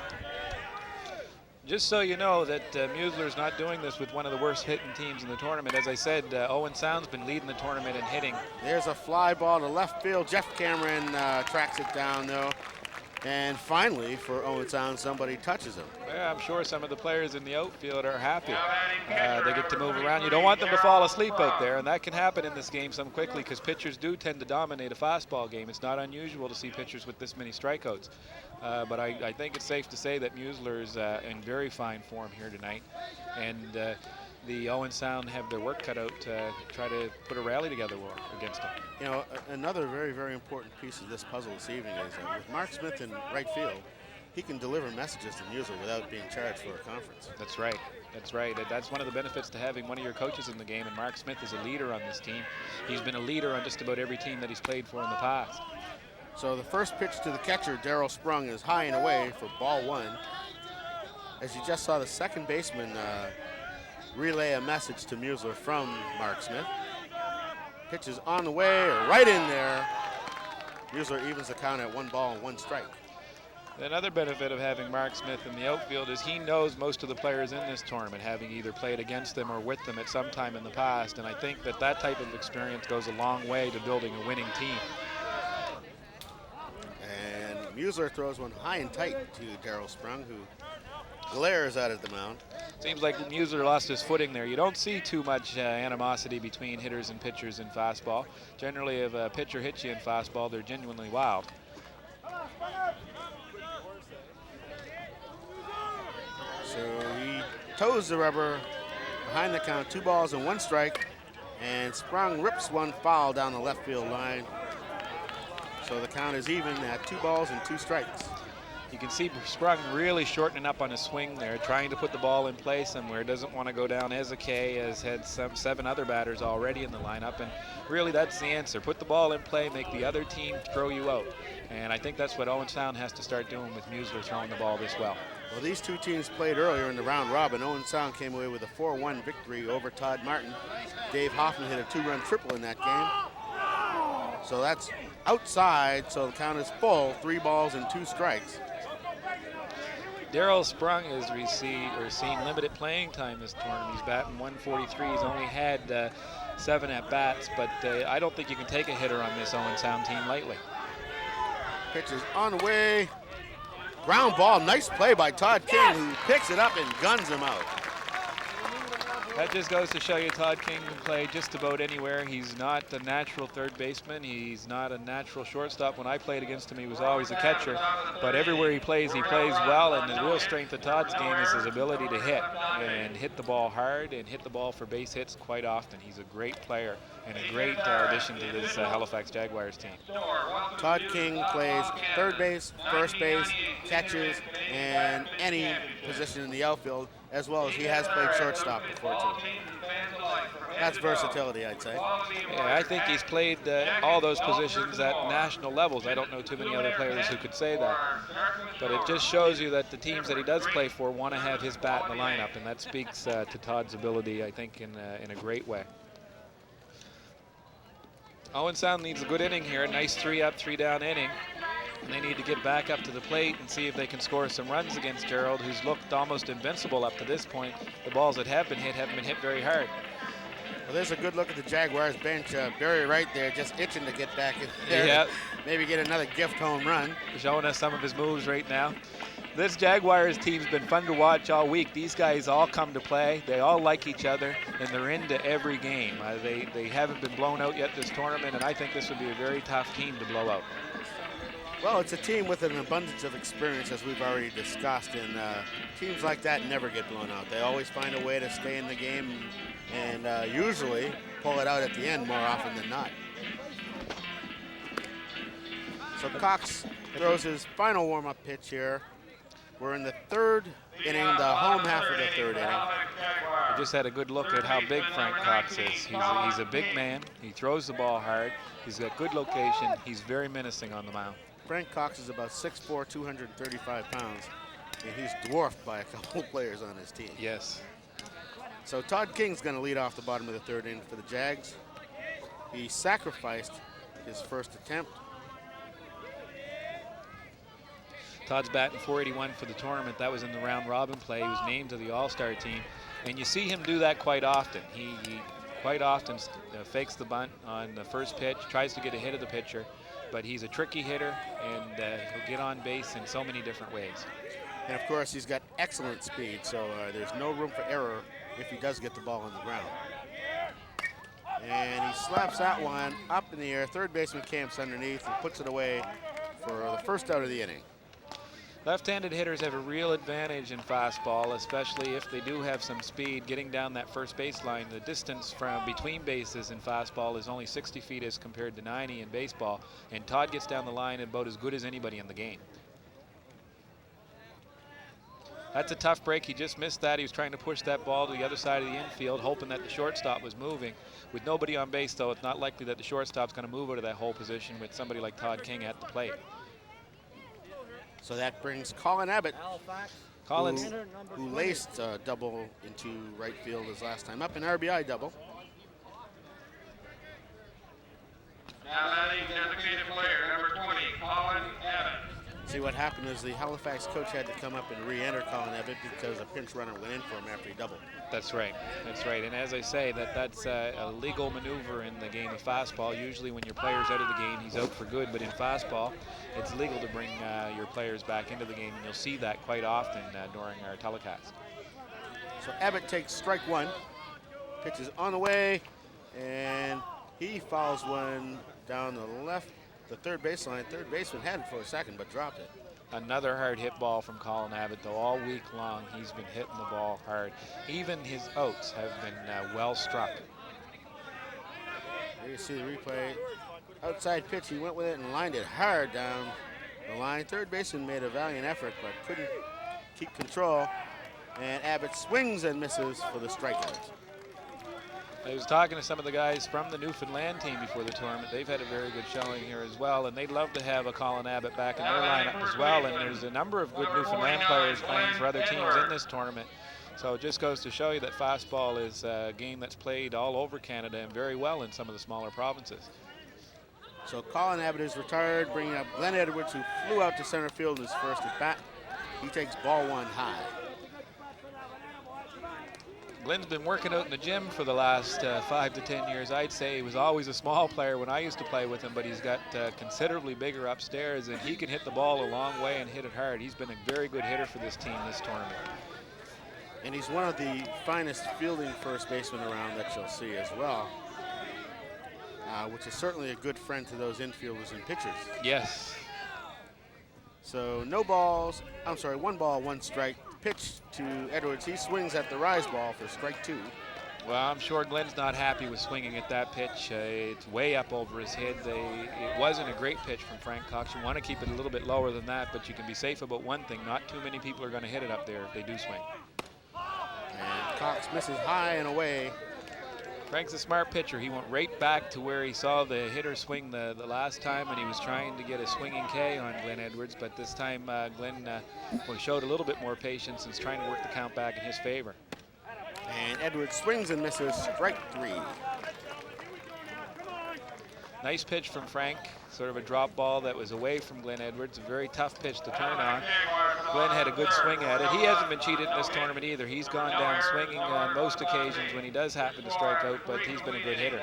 Just so you know that Musler's not doing this with one of the worst hitting teams in the tournament. As I said, Owen Sound's been leading the tournament in hitting. There's a fly ball to left field. Jeff Cameron tracks it down, though. And finally, for Owen Sound, somebody touches him. Yeah, I'm sure some of the players in the outfield are happy. They get to move around. You don't want them to fall asleep out there, and that can happen in this game some quickly because pitchers do tend to dominate a fastball game. It's not unusual to see pitchers with this many strikeouts. But I think it's safe to say that Musler's in very fine form here tonight. And the Owen Sound have their work cut out to try to put a rally together against them. You know, another very, very important piece of this puzzle this evening is that with Mark Smith in right field, he can deliver messages to Musler without being charged for a conference. That's right. That's right. That's one of the benefits to having one of your coaches in the game, and Mark Smith is a leader on this team. He's been a leader on just about every team that he's played for in the past. So the first pitch to the catcher, Daryl Sprung, is high and away for ball 1. As you just saw the second baseman relay a message to Musler from Mark Smith. Pitch is on the way, or right in there. Musler evens the count at 1 ball and 1 strike. Another benefit of having Mark Smith in the outfield is he knows most of the players in this tournament, having either played against them or with them at some time in the past, and I think that that type of experience goes a long way to building a winning team. And Musler throws one high and tight to Daryl Sprung, who glares out at the mound. Seems like Musler lost his footing there. You don't see too much animosity between hitters and pitchers in fastball. Generally, if a pitcher hits you in fastball, they're genuinely wild. So he toes the rubber behind the count, 2 balls and 1 strike, and Sprung rips one foul down the left field line. So the count is even at 2 balls and 2 strikes. You can see Sprung really shortening up on his swing there, trying to put the ball in play somewhere. Doesn't want to go down as a K, has had 7 other batters already in the lineup, and really that's the answer. Put the ball in play, make the other team throw you out. And I think that's what Owen Sound has to start doing with Musler throwing the ball this well. Well, these two teams played earlier in the round robin. Owen Sound came away with a 4-1 victory over Todd Martin. Dave Hoffman hit a 2-run triple in that game. So that's outside, so the count is full, 3 balls and 2 strikes. Daryl Sprung has seen limited playing time this tournament. He's batting 143. He's only had 7 at-bats, but I don't think you can take a hitter on this Owen Sound team lightly. Pitch is on the way. Ground ball, nice play by Todd King, who picks it up and guns him out. That just goes to show you Todd King can play just about anywhere. He's not a natural third baseman. He's not a natural shortstop. When I played against him, he was always a catcher. But everywhere he plays well. And the real strength of Todd's game is his ability to hit the ball hard and hit the ball for base hits quite often. He's a great player and a great addition to this Halifax Jaguars team. Todd King plays third base, first base, catches, and any position in the outfield, as well as he has played shortstop before too. That's versatility, I'd say. Yeah, I think he's played all those positions at national levels. I don't know too many other players who could say that. But it just shows you that the teams that he does play for want to have his bat in the lineup, and that speaks to Todd's ability, I think, in a great way. Owen Sound needs a good inning here, a nice 3-up, 3-down inning. And they need to get back up to the plate and see if they can score some runs against Gerald, who's looked almost invincible up to this point. The balls that have been hit haven't been hit very hard. Well, there's a good look at the Jaguars bench. Barry right there just itching to get back in there. Yeah. Maybe get another gift home run. Showing us some of his moves right now. This Jaguars team's been fun to watch all week. These guys all come to play. They all like each other, and they're into every game. They haven't been blown out yet this tournament, and I think this would be a very tough team to blow out. Well, it's a team with an abundance of experience, as we've already discussed, and teams like that never get blown out. They always find a way to stay in the game and usually pull it out at the end more often than not. So Cox throws his final warm-up pitch here. We're in the third inning, the home half of the third inning. I just had a good look at how big Frank Cox is. He's a big man. He throws the ball hard. He's got good location. He's very menacing on the mound. Frank Cox is about 6'4", 235 pounds, and he's dwarfed by a couple players on his team. Yes. So Todd King's going to lead off the bottom of the third inning for the Jags. He sacrificed his first attempt. Todd's batting .481 for the tournament. That was in the round robin play. He was named to the All-Star team. And you see him do that quite often. He quite often fakes the bunt on the first pitch, tries to get a hit of the pitcher. But he's a tricky hitter, and he'll get on base in so many different ways. And, of course, he's got excellent speed, so there's no room for error if he does get the ball on the ground. And he slaps that one up in the air. Third baseman camps underneath and puts it away for the first out of the inning. Left-handed hitters have a real advantage in fastball, especially if they do have some speed. Getting down that first baseline, the distance from between bases in fastball is only 60 feet as compared to 90 in baseball, and Todd gets down the line about as good as anybody in the game. That's a tough break. He just missed that. He was trying to push that ball to the other side of the infield, hoping that the shortstop was moving. With nobody on base, though, it's not likely that the shortstop's going to move out of that hole position with somebody like Todd King at the plate. So that brings Colin Abbott, Collins, who laced a double into right field his last time up, an RBI double. Now batting designated player, number 20, Colin Abbott. See, what happened is the Halifax coach had to come up and re-enter Colin Abbott because a pinch runner went in for him after he doubled. That's right. That's right. And as I say, that's a legal maneuver in the game of fastball. Usually when your player's out of the game, he's out for good. But in fastball, it's legal to bring your players back into the game. And you'll see that quite often during our telecast. So Abbott takes strike one. Pitch is on the way. And he fouls one down the left, the third baseline. Third baseman had it for a second, but dropped it. Another hard hit ball from Colin Abbott, though. All week long, he's been hitting the ball hard. Even his outs have been well struck. There you see the replay. Outside pitch, he went with it and lined it hard down the line. Third baseman made a valiant effort, but couldn't keep control. And Abbott swings and misses for the strikeout. I was talking to some of the guys from the Newfoundland team before the tournament. They've had a very good showing here as well, and they'd love to have a Colin Abbott back in their lineup as well. And there's a number of good Newfoundland players playing for other teams in this tournament. So it just goes to show you that fastball is a game that's played all over Canada and very well in some of the smaller provinces. So Colin Abbott is retired, bringing up Glenn Edwards, who flew out to center field in his first at bat. He takes ball one high. Glenn's been working out in the gym for the last 5 to 10 years. I'd say he was always a small player when I used to play with him, but he's got considerably bigger upstairs, and he can hit the ball a long way and hit it hard. He's been a very good hitter for this team this tournament. And he's one of the finest fielding first basemen around that you'll see as well, which is certainly a good friend to those infielders and pitchers. Yes. So 1 ball, 1 strike. Pitch to Edwards. He swings at the rise ball for strike 2. Well, I'm sure Glenn's not happy with swinging at that pitch. It's way up over his head. It wasn't a great pitch from Frank Cox. You want to keep it a little bit lower than that, but you can be safe about one thing. Not too many people are going to hit it up there if they do swing. And Cox misses high and away. Frank's a smart pitcher. He went right back to where he saw the hitter swing the last time, and he was trying to get a swinging K on Glenn Edwards, but this time Glenn showed a little bit more patience and is trying to work the count back in his favor. And Edwards swings and misses, strike 3. Nice pitch from Frank, sort of a drop ball that was away from Glenn Edwards, a very tough pitch to turn on. Glenn had a good swing at it. He hasn't been cheated in this tournament either. He's gone down swinging on most occasions when he does happen to strike out, but he's been a good hitter.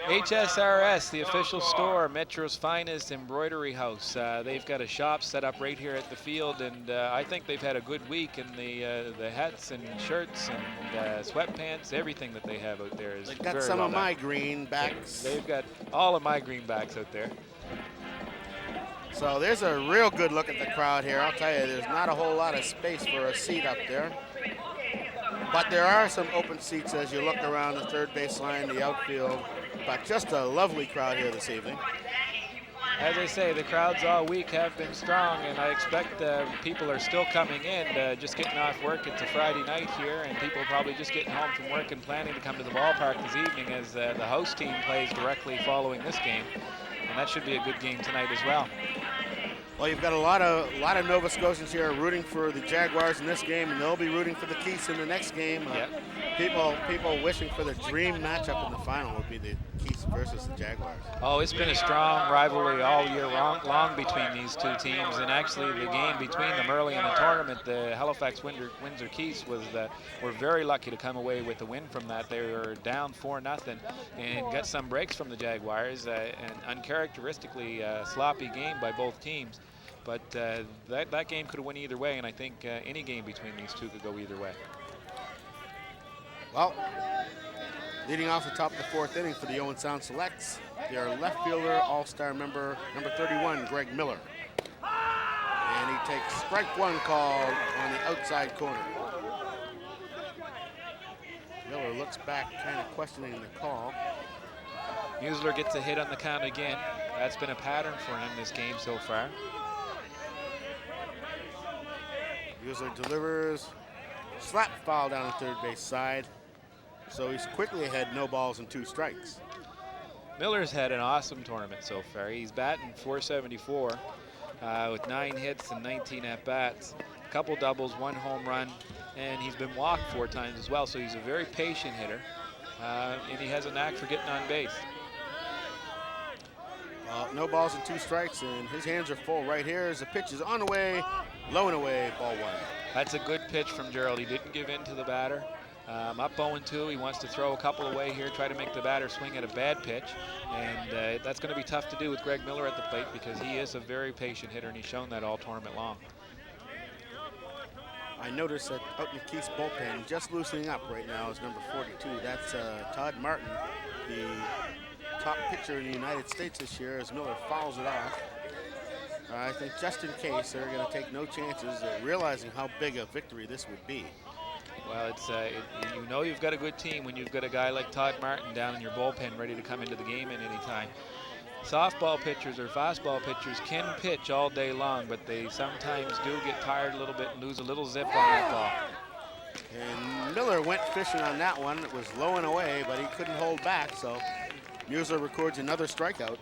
HSRS, the official store, Metro's finest embroidery house. They've got a shop set up right here at the field, and I think they've had a good week. And the hats and shirts and sweatpants, everything that they have out there is They've got very some well of done. my greenbacks. They've got all of my greenbacks out there. So there's a real good look at the crowd here. I'll tell you, there's not a whole lot of space for a seat up there. But there are some open seats as you look around the third baseline, the outfield. But just a lovely crowd here this evening. As I say, the crowds all week have been strong, and I expect people are still coming in, just getting off work. It's a Friday night here, and people are probably just getting home from work and planning to come to the ballpark this evening as the host team plays directly following this game. And that should be a good game tonight as well. Well, you've got a lot of Nova Scotians here rooting for the Jaguars in this game, and they'll be rooting for the Keiths in the next game. Yep. People wishing for the dream matchup in the final would be the Keiths versus the Jaguars. Oh, it's been a strong rivalry all year long between these two teams, and actually the game between them early in the tournament, the Halifax Windsor Keiths were very lucky to come away with a win from that. They were down 4-0 and got some breaks from the Jaguars, an uncharacteristically sloppy game by both teams. But that game could have went either way, and I think any game between these two could go either way. Well, leading off the top of the 4th inning for the Owen Sound Selects, their left fielder, all-star member, number 31, Greg Miller. And he takes strike 1 call on the outside corner. Miller looks back, kind of questioning the call. Musler gets a hit on the count again. That's been a pattern for him this game so far. Musler delivers, slap foul down the third base side. So he's quickly ahead, no balls and 2 strikes. Miller's had an awesome tournament so far. He's batting .474 with 9 hits and 19 at-bats, a couple doubles, 1 home run, and he's been walked 4 times as well. So he's a very patient hitter, and he has a knack for getting on base. No balls and 2 strikes, and his hands are full right here as the pitch is on the way, low and away, ball 1. That's a good pitch from Gerald. He didn't give in to the batter. Up 0-2, he wants to throw a couple away here, try to make the batter swing at a bad pitch, and that's going to be tough to do with Greg Miller at the plate because he is a very patient hitter, and he's shown that all tournament long. I noticed that out in the Keith's bullpen, just loosening up right now is number 42. That's Todd Martin, the top pitcher in the United States this year, as Miller fouls it off. I think just in case, they're going to take no chances, realizing how big a victory this would be. Well, you know you've got a good team when you've got a guy like Todd Martin down in your bullpen ready to come into the game at any time. Softball pitchers or fastball pitchers can pitch all day long, but they sometimes do get tired a little bit and lose a little zip on that ball. And Miller went fishing on that one. It was low and away, but he couldn't hold back, so Musler records another strikeout.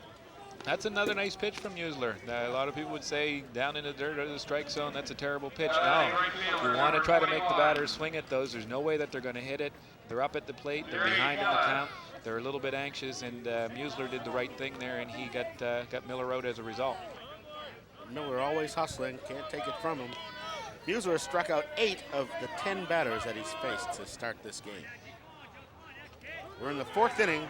That's another nice pitch from Musler. A lot of people would say down in the dirt or the strike zone, that's a terrible pitch. No, you want to try to make the batter swing at those. There's no way that they're going to hit it. They're up at the plate. They're behind in the count. They're a little bit anxious, and Musler did the right thing there, and he got Miller out as a result. Miller always hustling, can't take it from him. Musler has struck out 8 of the 10 batters that he's faced to start this game. We're in the 4th inning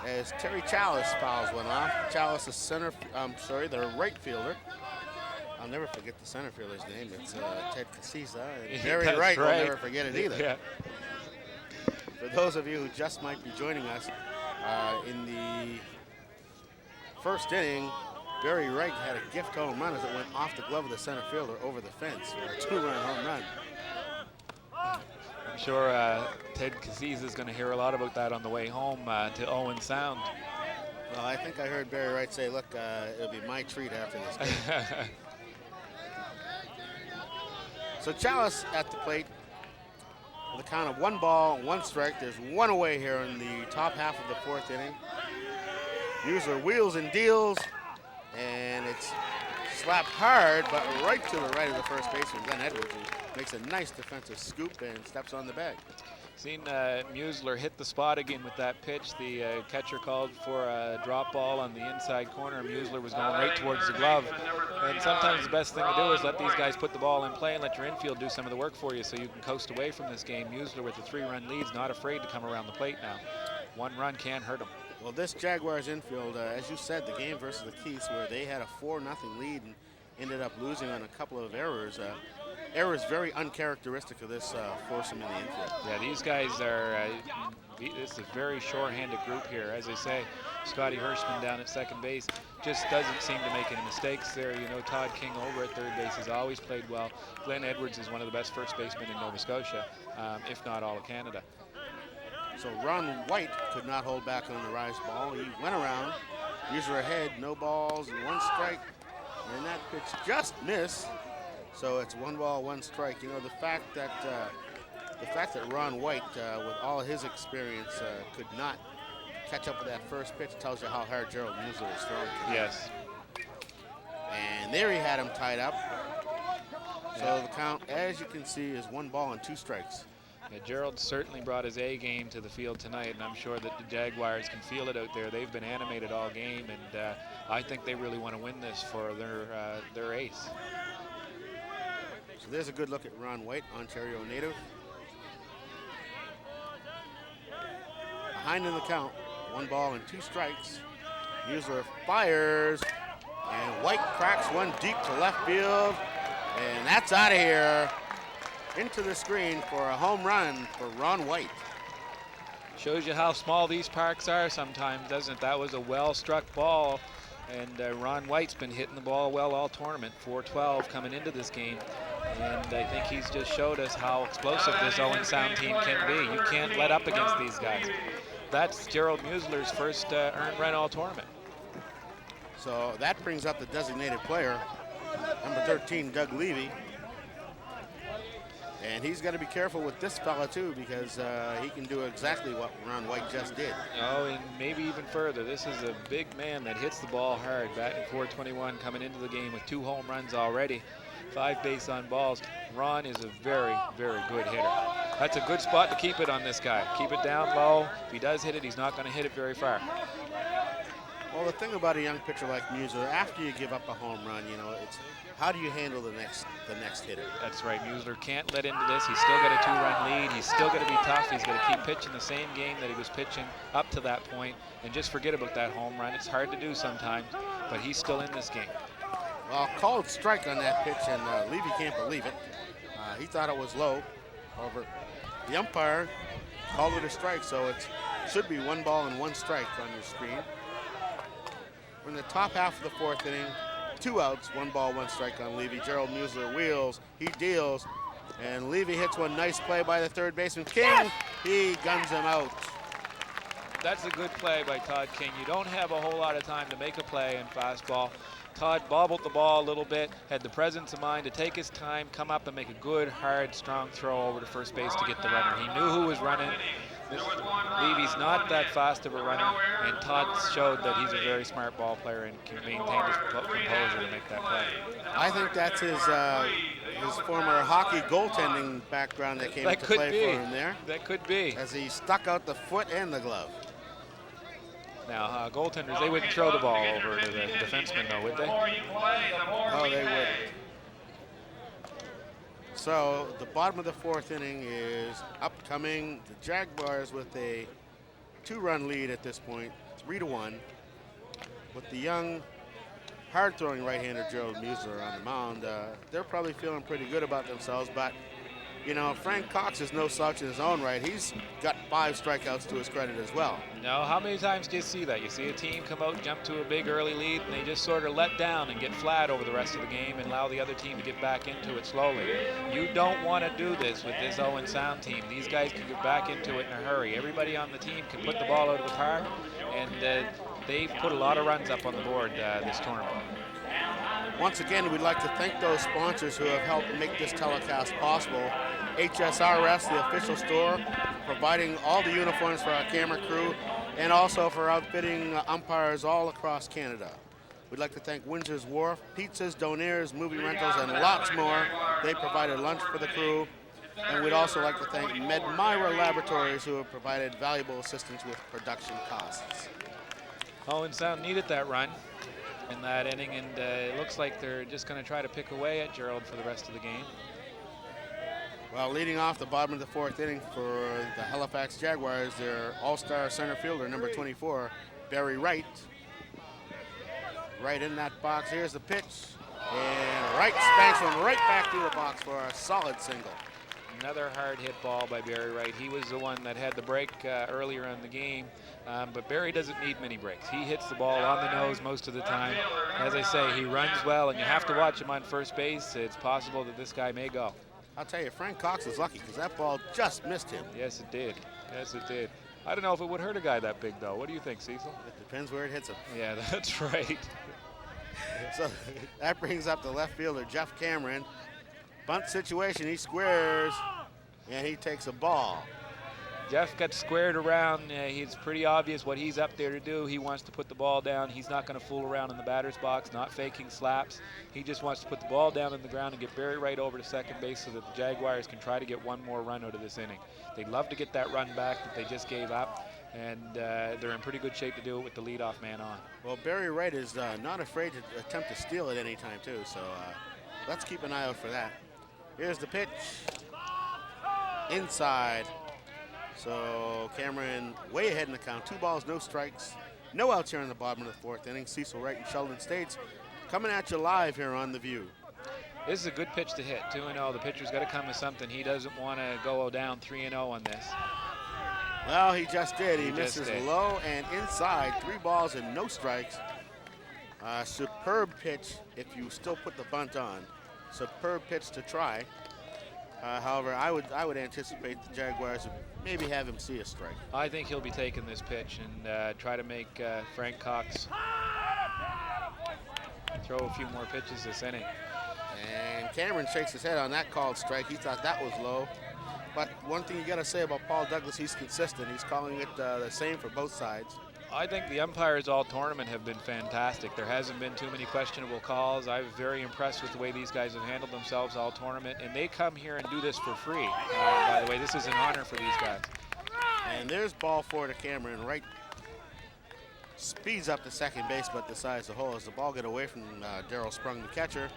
as Terry Chalice fouls one off. Chalice is the right fielder. I'll never forget the center fielder's name. It's Ted Casisa. Very right. I'll never forget it either. Yeah. For those of you who just might be joining us, in the 1st inning, Barry Wright had a gift home run as it went off the glove of the center fielder over the fence for a 2-run home run. I'm sure Ted Cassis is going to hear a lot about that on the way home to Owen Sound. Well, I think I heard Barry Wright say, look, it'll be my treat after this game. So Chalice at the plate with a count of 1 ball, 1 strike. There's 1 away here in the top half of the 4th inning. Musler wheels and deals, and it's slapped hard, but right to the right of the first baseman, Glenn Edwards, who makes a nice defensive scoop and steps on the bag. Seen Musler hit the spot again with that pitch. The catcher called for a drop ball on the inside corner. Musler was going right towards the glove. And sometimes the best thing to do is let these guys put the ball in play and let your infield do some of the work for you so you can coast away from this game. Musler with the 3-run lead is not afraid to come around the plate now. 1 run can't hurt him. Well, this Jaguars infield, as you said, the game versus the Keiths, where they had a 4-0 lead and ended up losing on a couple of errors. Errors very uncharacteristic of this foursome in the infield. Yeah, these guys are, this is a very sure-handed group here. As I say, Scotty Hirschman down at second base just doesn't seem to make any mistakes there. You know, Todd King over at third base has always played well. Glenn Edwards is one of the best first basemen in Nova Scotia, if not all of Canada. So Ron White could not hold back on the rise ball. He went around, user ahead, no balls, and 1 strike. And that pitch just missed. So it's 1 ball, 1 strike. You know, the fact that Ron White, with all his experience, could not catch up with that first pitch tells you how hard Gerald Musler is throwing. Yes. And there he had him tied up. So the count, as you can see, is 1 ball and 2 strikes. Yeah, Gerald certainly brought his A game to the field tonight, and I'm sure that the Jaguars can feel it out there. They've been animated all game, and I think they really want to win this for their ace. So there's a good look at Ron White, Ontario native. Behind in the count, 1 ball and 2 strikes. Musler fires, and White cracks one deep to left field, and that's out of here. Into the screen for a home run for Ron White. Shows you how small these parks are sometimes, doesn't it? That was a well-struck ball, and Ron White's been hitting the ball well all tournament. 412 coming into this game, and I think he's just showed us how explosive this Owens Sound team can be. You can't let up against these guys. That's Gerald Musler's first earned run all tournament. So that brings up the designated player, number 13, Doug Levy. And he's got to be careful with this fella too, because he can do exactly what Ron White just did. Oh, and maybe even further. This is a big man that hits the ball hard, batting .421, coming into the game with 2 home runs already, 5 base on balls. Ron is a very, very good hitter. That's a good spot to keep it on this guy. Keep it down low. If he does hit it, he's not going to hit it very far. Well, the thing about a young pitcher like Musler, after you give up a home run, you know, it's how do you handle the next hitter? That's right. Musler can't let into this. He's still got a 2-run lead. He's still going to be tough. He's going to keep pitching the same game that he was pitching up to that point and just forget about that home run. It's hard to do sometimes, but he's still in this game. Well, called strike on that pitch, and Levy can't believe it. He thought it was low. However, the umpire called it a strike, so it should be 1 ball and 1 strike on your screen. We're in the top half of the 4th inning. 2 outs, 1 ball, 1 strike on Levy. Gerald Musler wheels, he deals, and Levy hits one nice play by the third baseman. King, yes! He guns him out. That's a good play by Todd King. You don't have a whole lot of time to make a play in fastball. Todd bobbled the ball a little bit, had the presence of mind to take his time, come up and make a good, hard, strong throw over to first base to get the runner. He knew who was running. Levy's not that fast of a runner, and Todd showed that he's a very smart ball player and can maintain his composure to make that play. I think that's his former hockey goaltending background that came into play for him there. That could be. As he stuck out the foot and the glove. Now, goaltenders, they wouldn't throw the ball over to the defenseman, though, would they? No, they wouldn't. So the bottom of the fourth inning is upcoming. The Jaguars with a 2-run lead at this point, 3-1, with the young, hard-throwing right-hander Gerald Musler on the mound. They're probably feeling pretty good about themselves, but you know, Frank Cox is no slouch in his own right. He's got 5 strikeouts to his credit as well. No, how many times do you see that? You see a team come out, jump to a big early lead, and they just sort of let down and get flat over the rest of the game and allow the other team to get back into it slowly. You don't want to do this with this Owen Sound team. These guys can get back into it in a hurry. Everybody on the team can put the ball out of the park, and they've put a lot of runs up on the board this tournament. Once again, we'd like to thank those sponsors who have helped make this telecast possible. HSRS, the official store, providing all the uniforms for our camera crew, and also for outfitting umpires all across Canada. We'd like to thank Windsor's Wharf, pizzas, donaires, movie rentals, and lots more. They provided lunch for the crew. And we'd also like to thank Medmira Laboratories, who have provided valuable assistance with production costs. Owen Sound needed that run in that inning, and it looks like they're just going to try to pick away at Gerald for the rest of the game. Well, leading off the bottom of the fourth inning for the Halifax Jaguars, their all-star center fielder, number 24, Barry Wright. Right in that box. Here's the pitch, and Wright spanks him right back through the box for a solid single. Another hard hit ball by Barry Wright. He was the one that had the break earlier in the game, but Barry doesn't need many breaks. He hits the ball on the nose most of the time. As I say, he runs well, and you have to watch him on first base. It's possible that this guy may go. I'll tell you, Frank Cox is lucky because that ball just missed him. Yes, it did. Yes, it did. I don't know if it would hurt a guy that big, though. What do you think, Cecil? It depends where it hits him. Yeah, that's right. So that brings up the left fielder, Jeff Cameron. Bunt situation, he squares, and he takes a ball. Jeff got squared around. It's pretty obvious what he's up there to do. He wants to put the ball down. He's not going to fool around in the batter's box, not faking slaps. He just wants to put the ball down in the ground and get Barry Wright over to second base so that the Jaguars can try to get one more run out of this inning. They'd love to get that run back that they just gave up, and they're in pretty good shape to do it with the leadoff man on. Well, Barry Wright is not afraid to attempt to steal at any time, too, so let's keep an eye out for that. Here's the pitch. Inside. So Cameron way ahead in the count. 2 balls, no strikes. No outs here in the bottom of the fourth inning. Cecil Wright and Sheldon States coming at you live here on The View. This is a good pitch to hit, 2-0. The pitcher's got to come with something. He doesn't want to go down 3-0 on this. Well, he just did. He misses low and inside. 3 balls and no strikes. Superb pitch if you still put the bunt on. Superb pitch to try. However, I would anticipate the Jaguars would maybe have him see a strike. I think he'll be taking this pitch and try to make Frank Cox throw a few more pitches this inning. And Cameron shakes his head on that called strike. He thought that was low. But one thing you got to say about Paul Douglas, he's consistent. He's calling it the same for both sides. I think the umpires all tournament have been fantastic. There hasn't been too many questionable calls. I was very impressed with the way these guys have handled themselves all tournament, and they come here and do this for free. By the way, this is an honor for these guys. And there's ball 4 to Cameron. Wright speeds up to second base, but decides to hold as the ball get away from Darryl Sprung, the catcher.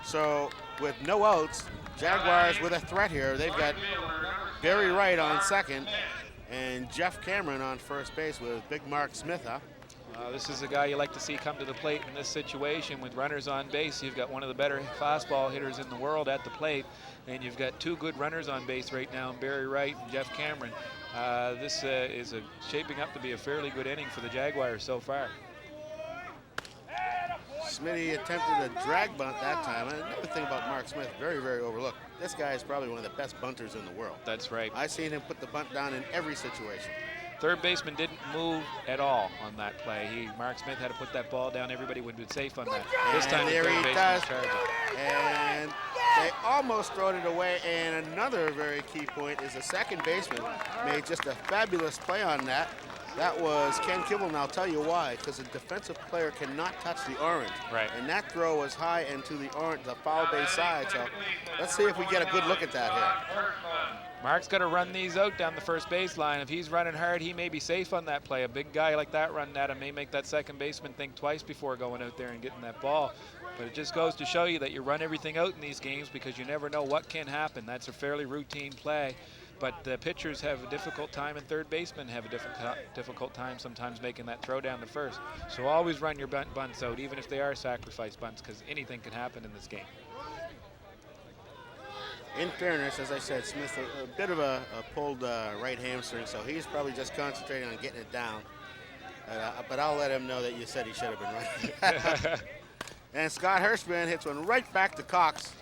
So with no outs, Jaguars with a threat here. They've got Barry Wright on second and Jeff Cameron on first base with Big Mark Smith up. This is a guy you like to see come to the plate in this situation with runners on base. You've got one of the better fastball hitters in the world at the plate, and you've got 2 good runners on base right now, Barry Wright and Jeff Cameron. This is shaping up to be a fairly good inning for the Jaguars so far. Smitty attempted a drag bunt that time. Another thing about Mark Smith, very, very overlooked. This guy is probably one of the best bunters in the world. That's right. I've seen him put the bunt down in every situation. Third baseman didn't move at all on that play. Mark Smith had to put that ball down. Everybody would be safe on that. This time there the he third does. baseman charged. And they almost throwed it away. And another very key point is the second baseman made just a fabulous play on that. That was Ken Kibble, and I'll tell you why. Because a defensive player cannot touch the orange. Right. And that throw was high and to the orange, the foul base side. So let's see if we get a good look at that here. Mark's got to run these out down the first baseline. If he's running hard, he may be safe on that play. A big guy like that running at him may make that second baseman think twice before going out there and getting that ball. But it just goes to show you that you run everything out in these games because you never know what can happen. That's a fairly routine play. But the pitchers have a difficult time, and third basemen have a difficult time sometimes making that throw down to first. So always run your bunts out, even if they are sacrifice bunts, because anything can happen in this game. In fairness, as I said, Smith a bit of a pulled right hamstring, so he's probably just concentrating on getting it down. But I'll let him know that you said he should have been running. And Scott Hirschman hits one right back to Cox.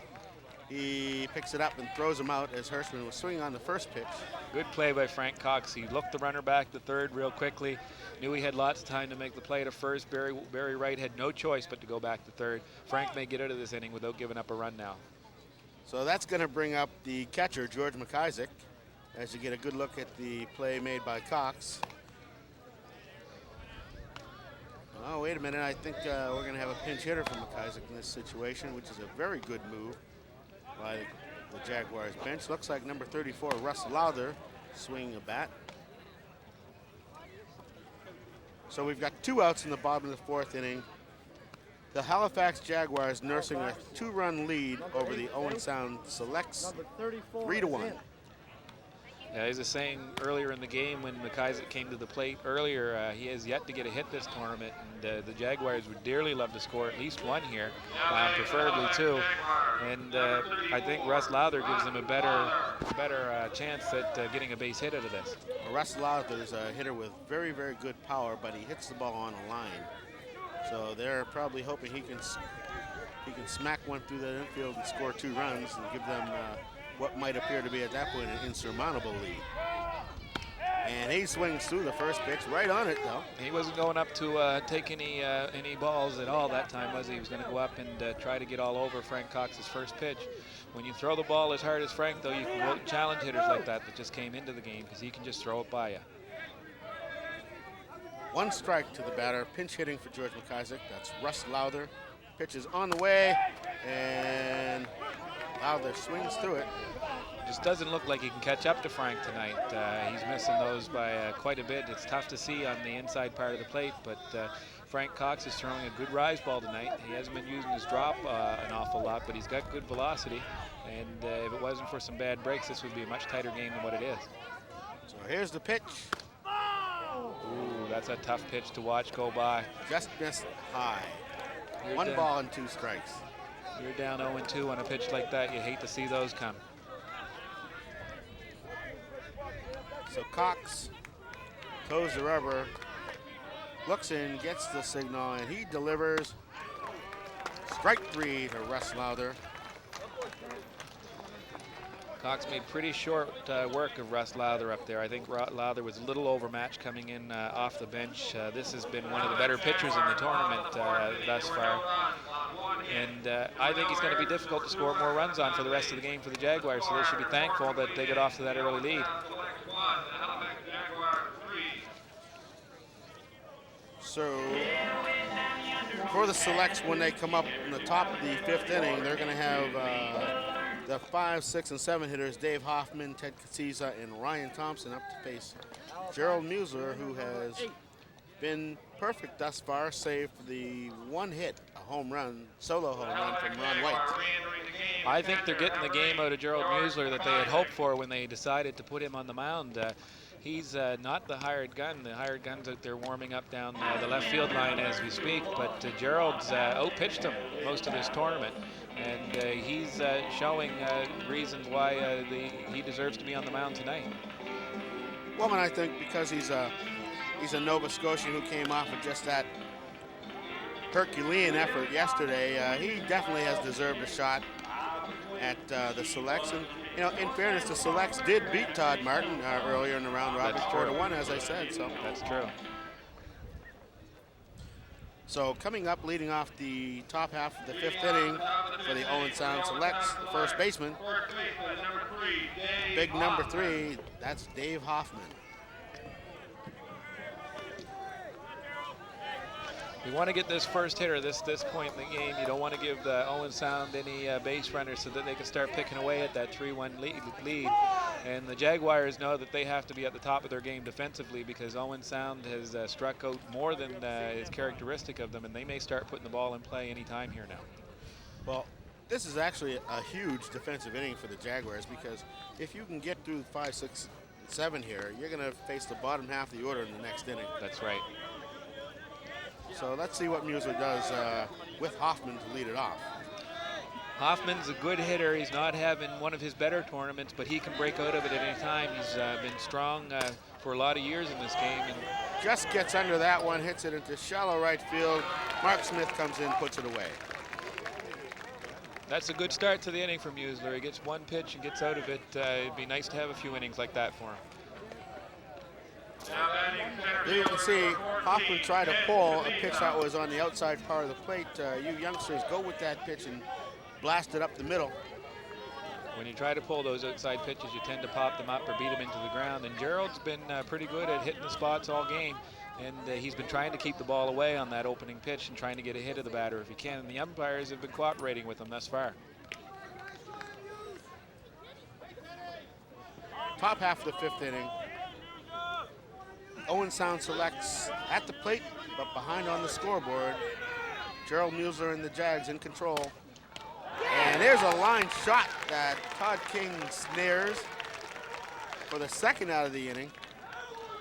He picks it up and throws him out as Hirschman was swinging on the first pitch. Good play by Frank Cox. He looked the runner back to third real quickly. Knew he had lots of time to make the play to first. Barry Wright had no choice but to go back to third. Frank may get out of this inning without giving up a run now. So that's going to bring up the catcher, George McIsaac, as you get a good look at the play made by Cox. Oh, wait a minute. I think we're going to have a pinch hitter from McIsaac in this situation, which is a very good move by the Jaguars bench. Looks like number 34, Russ Lowther, swinging a bat. So we've got 2 outs in the bottom of the 4th inning. The Halifax Jaguars nursing a 2-run lead over the Owens Sound Selects 3-1. Yeah, as I was saying earlier in the game when McIsaac came to the plate earlier, he has yet to get a hit this tournament, and the Jaguars would dearly love to score at least one here, preferably 2. And I think Russ Lowther gives them a better chance at getting a base hit out of this. Well, Russ Lowther is a hitter with very, very good power, but he hits the ball on a line. So they're probably hoping he can smack one through the infield and score 2 runs and give them what might appear to be at that point an insurmountable lead. And he swings through the first pitch, right on it though. He wasn't going up to take any balls at all that time, was he? He was going to go up and try to get all over Frank Cox's first pitch. When you throw the ball as hard as Frank, though, you can challenge hitters like that just came into the game because he can just throw it by you. 1 strike to the batter, pinch hitting for George McIsaac. That's Russ Lowther. Pitch is on the way, and Lowther swings through it. Just doesn't look like he can catch up to Frank tonight. He's missing those by quite a bit. It's tough to see on the inside part of the plate, but Frank Cox is throwing a good rise ball tonight. He hasn't been using his drop an awful lot, but he's got good velocity. And if it wasn't for some bad breaks, this would be a much tighter game than what it is. So here's the pitch. Ooh, that's a tough pitch to watch go by. Just missed high. You're 1 ball and 2 strikes. You're down 0-2 on a pitch like that. You hate to see those come. So Cox toes the rubber, looks in, gets the signal, and he delivers. Strike 3 to Russ Lowther. Cox made pretty short work of Russ Lowther up there. I think Lowther was a little overmatched coming in off the bench. This has been one of the better pitchers in the tournament thus far. And I think he's going to be difficult to score more runs on for the rest of the game for the Jaguars, so they should be thankful that they get off to that early lead. So for the Selects, when they come up in the top of the 5th inning, they're going to have the 5, 6, and 7 hitters, Dave Hoffman, Ted Katsiza, and Ryan Thompson, up to face Gerald Musler, who has been perfect thus far, save for the 1 hit, a home run, solo home run from Ron White. I think they're getting the game out of Gerald Musler that they had hoped for when they decided to put him on the mound. He's not the hired gun. The hired gun's out there warming up down the left field line as we speak, but Gerald's outpitched him most of this tournament. And he's showing reasons why he deserves to be on the mound tonight. Well, and I think because he's a Nova Scotian who came off of just that Herculean effort yesterday, he definitely has deserved a shot at the Selects. And you know, in fairness, the Selects did beat Todd Martin earlier in the round robin, 4-1, as I said. So that's true. So coming up, leading off the top half of the 5th inning for the Owens Sound Selects, the first baseman, big number 3, that's Dave Hoffman. You want to get this first hitter this point in the game. You don't want to give the Owens Sound any base runners so that they can start picking away at that 3-1 lead. And the Jaguars know that they have to be at the top of their game defensively because Owen Sound has struck out more than is characteristic of them, and they may start putting the ball in play any time here now. Well, this is actually a huge defensive inning for the Jaguars because if you can get through 5, 6, 7 here, you're going to face the bottom half of the order in the next inning. That's right. So let's see what Musler does with Hoffman to lead it off. Hoffman's a good hitter. He's not having one of his better tournaments, but he can break out of it at any time. He's been strong for a lot of years in this game. And just gets under that one, hits it into shallow right field. Mark Smith comes in, puts it away. That's a good start to the inning for Musler. He gets one pitch and gets out of it. It'd be nice to have a few innings like that for him. There you can see Hoffman tried to pull a pitch that was on the outside part of the plate. You youngsters go with that pitch and blast it up the middle. When you try to pull those outside pitches, you tend to pop them up or beat them into the ground. And Gerald's been pretty good at hitting the spots all game. And he's been trying to keep the ball away on that opening pitch and trying to get a hit of the batter if he can. And the umpires have been cooperating with him thus far. Top half of the 5th inning. Owen Sound selects at the plate, but behind on the scoreboard. Gerald Musler and the Jags in control. And there's a line shot that Todd King snares for the second out of the inning.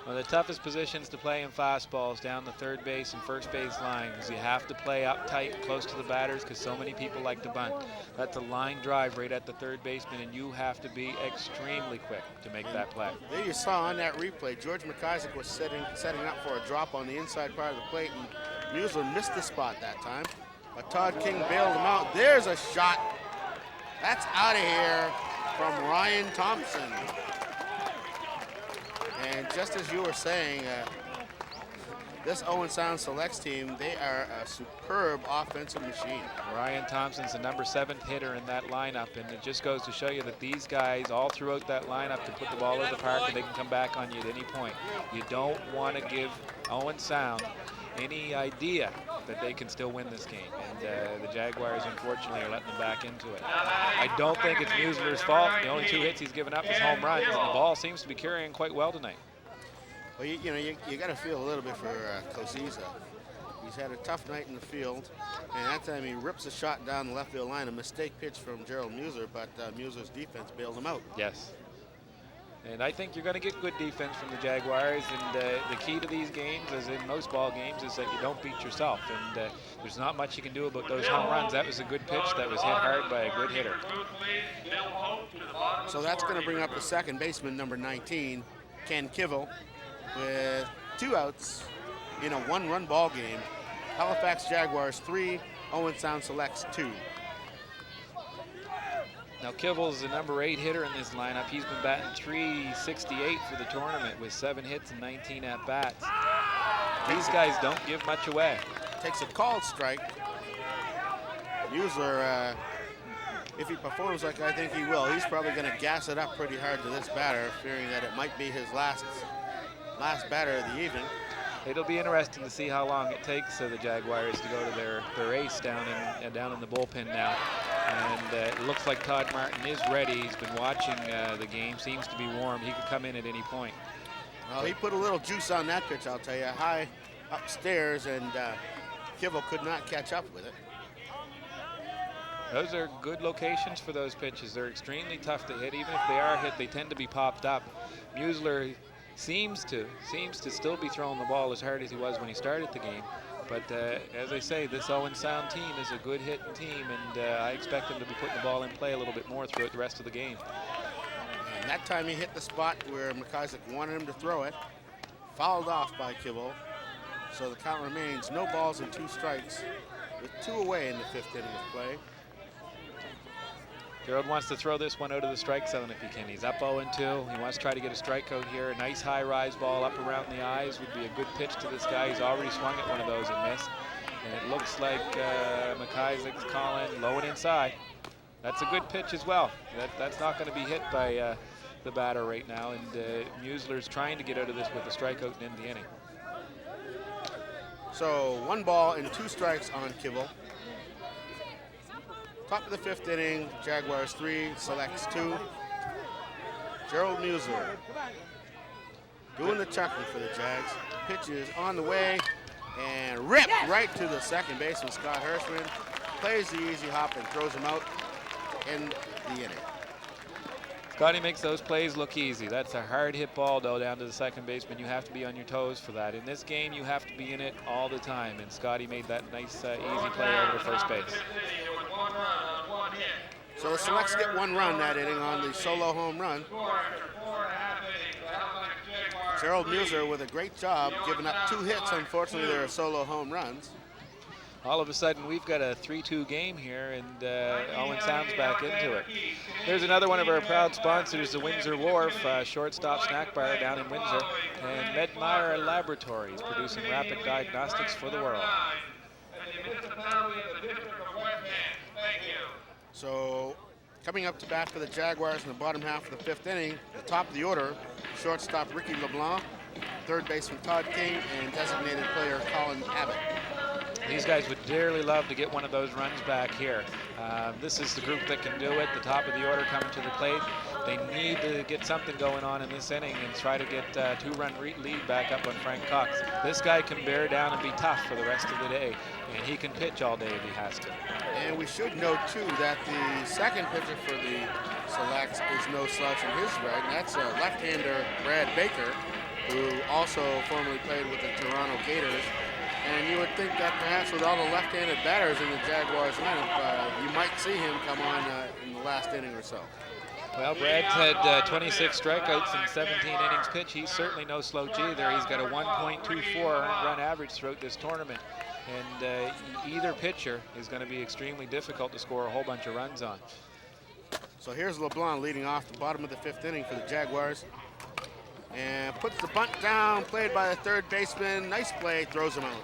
One of the toughest positions to play in fastballs down the third base and first base line because you have to play up tight close to the batters because so many people like to bunt. That's a line drive right at the third baseman, and you have to be extremely quick to make that play. There you saw on that replay, George McIsaac was setting up for a drop on the inside part of the plate, and Musler missed the spot that time. But Todd King bailed him out. There's a shot. That's out of here from Ryan Thompson. And just as you were saying, this Owen Sound Selects team, they are a superb offensive machine. Ryan Thompson's the number 7th hitter in that lineup, and it just goes to show you that these guys all throughout that lineup can put the ball in the park and they can come back on you at any point. You don't want to give Owen Sound any idea that they can still win this game, and the Jaguars unfortunately are letting them back into it. I don't think it's Musler's fault. The only 2 hits he's given up is home runs, and the ball seems to be carrying quite well tonight. Well, you got to feel a little bit for Cosiza. He's had a tough night in the field, and that time he rips a shot down the left field line, a mistake pitch from Gerald Musler, but Musler's defense bailed him out. Yes. And I think you're going to get good defense from the Jaguars, and the key to these games, as in most ball games, is that you don't beat yourself. And there's not much you can do about those home runs. That was a good pitch that was hit hard by a good hitter. So that's going to bring up the second baseman, number 19, Ken Kivel, with 2 outs in a 1-run ball game. Halifax Jaguars 3, Owen Sound Selects 2. Now Kivel's the number 8 hitter in this lineup. He's been batting .368 for the tournament with 7 hits and 19 at-bats. These guys don't give much away. Takes a called strike. Musler, if he performs like I think he will, he's probably going to gas it up pretty hard to this batter, fearing that it might be his last batter of the evening. It'll be interesting to see how long it takes the Jaguars to go to their ace down in the bullpen now. And it looks like Todd Martin is ready. He's been watching the game, seems to be warm. He could come in at any point. Well, he put a little juice on that pitch, I'll tell you. High upstairs, and Kivel could not catch up with it. Those are good locations for those pitches. They're extremely tough to hit. Even if they are hit, they tend to be popped up. Musler seems to still be throwing the ball as hard as he was when he started the game. But as I say, this Owen Sound team is a good hitting team, and I expect them to be putting the ball in play a little bit more throughout the rest of the game. And that time he hit the spot where McIsaac wanted him to throw it. Fouled off by Kivel. So the count remains no balls and 2 strikes with 2 away in the 5th inning of play. Gerald wants to throw this one out of the strike zone if he can. He's up 0-2. He wants to try to get a strikeout here. A nice high-rise ball up around the eyes would be a good pitch to this guy. He's already swung at one of those and missed. And it looks like McIsaac's calling low and inside. That's a good pitch as well. That's not going to be hit by the batter right now. And Musler's trying to get out of this with a strikeout and end the inning. So 1 ball and 2 strikes on Kivel. Top of the 5th inning, Jaguars 3, Selects 2. Gerald Muser doing the chucking for the Jags. Pitch is on the way and ripped right to the second baseman, Scott Hirschman. Plays the easy hop and throws him out in the inning. Scotty makes those plays look easy. That's a hard hit ball though down to the second baseman. You have to be on your toes for that. In this game, you have to be in it all the time. And Scotty made that nice easy play over to first base. So the Selects get 1 run that inning on the solo home run. Gerald Muser with a great job, giving up 2 hits. Unfortunately, they're solo home runs. All of a sudden, we've got a 3-2 game here, and Owen Sound's back into it. There's another one of our proud sponsors, the Windsor Wharf, shortstop snack bar down in Windsor, and Medmeyer Laboratories, producing rapid diagnostics for the world. So coming up to bat for the Jaguars in the bottom half of the 5th inning, the top of the order, shortstop Ricky LeBlanc, third baseman Todd King, and designated player Colin Abbott. These guys would dearly love to get one of those runs back here. This is the group that can do it. The top of the order coming to the plate. They need to get something going on in this inning and try to get a 2-run lead back up on Frank Cox. This guy can bear down and be tough for the rest of the day, and he can pitch all day if he has to. And we should note, too, that the second pitcher for the Selects is no slouch in his right, and that's left-hander Brad Baker, who also formerly played with the Toronto Gators. And you would think that perhaps with all the left-handed batters in the Jaguars lineup, you might see him come on in the last inning or so. Well, Brad's had 26 strikeouts in 17 innings pitched. He's certainly no slouch either. He's got a 1.24 run average throughout this tournament. And either pitcher is going to be extremely difficult to score a whole bunch of runs on. So here's LeBlanc leading off the bottom of the 5th inning for the Jaguars. And puts the bunt down, played by the third baseman. Nice play, throws him out.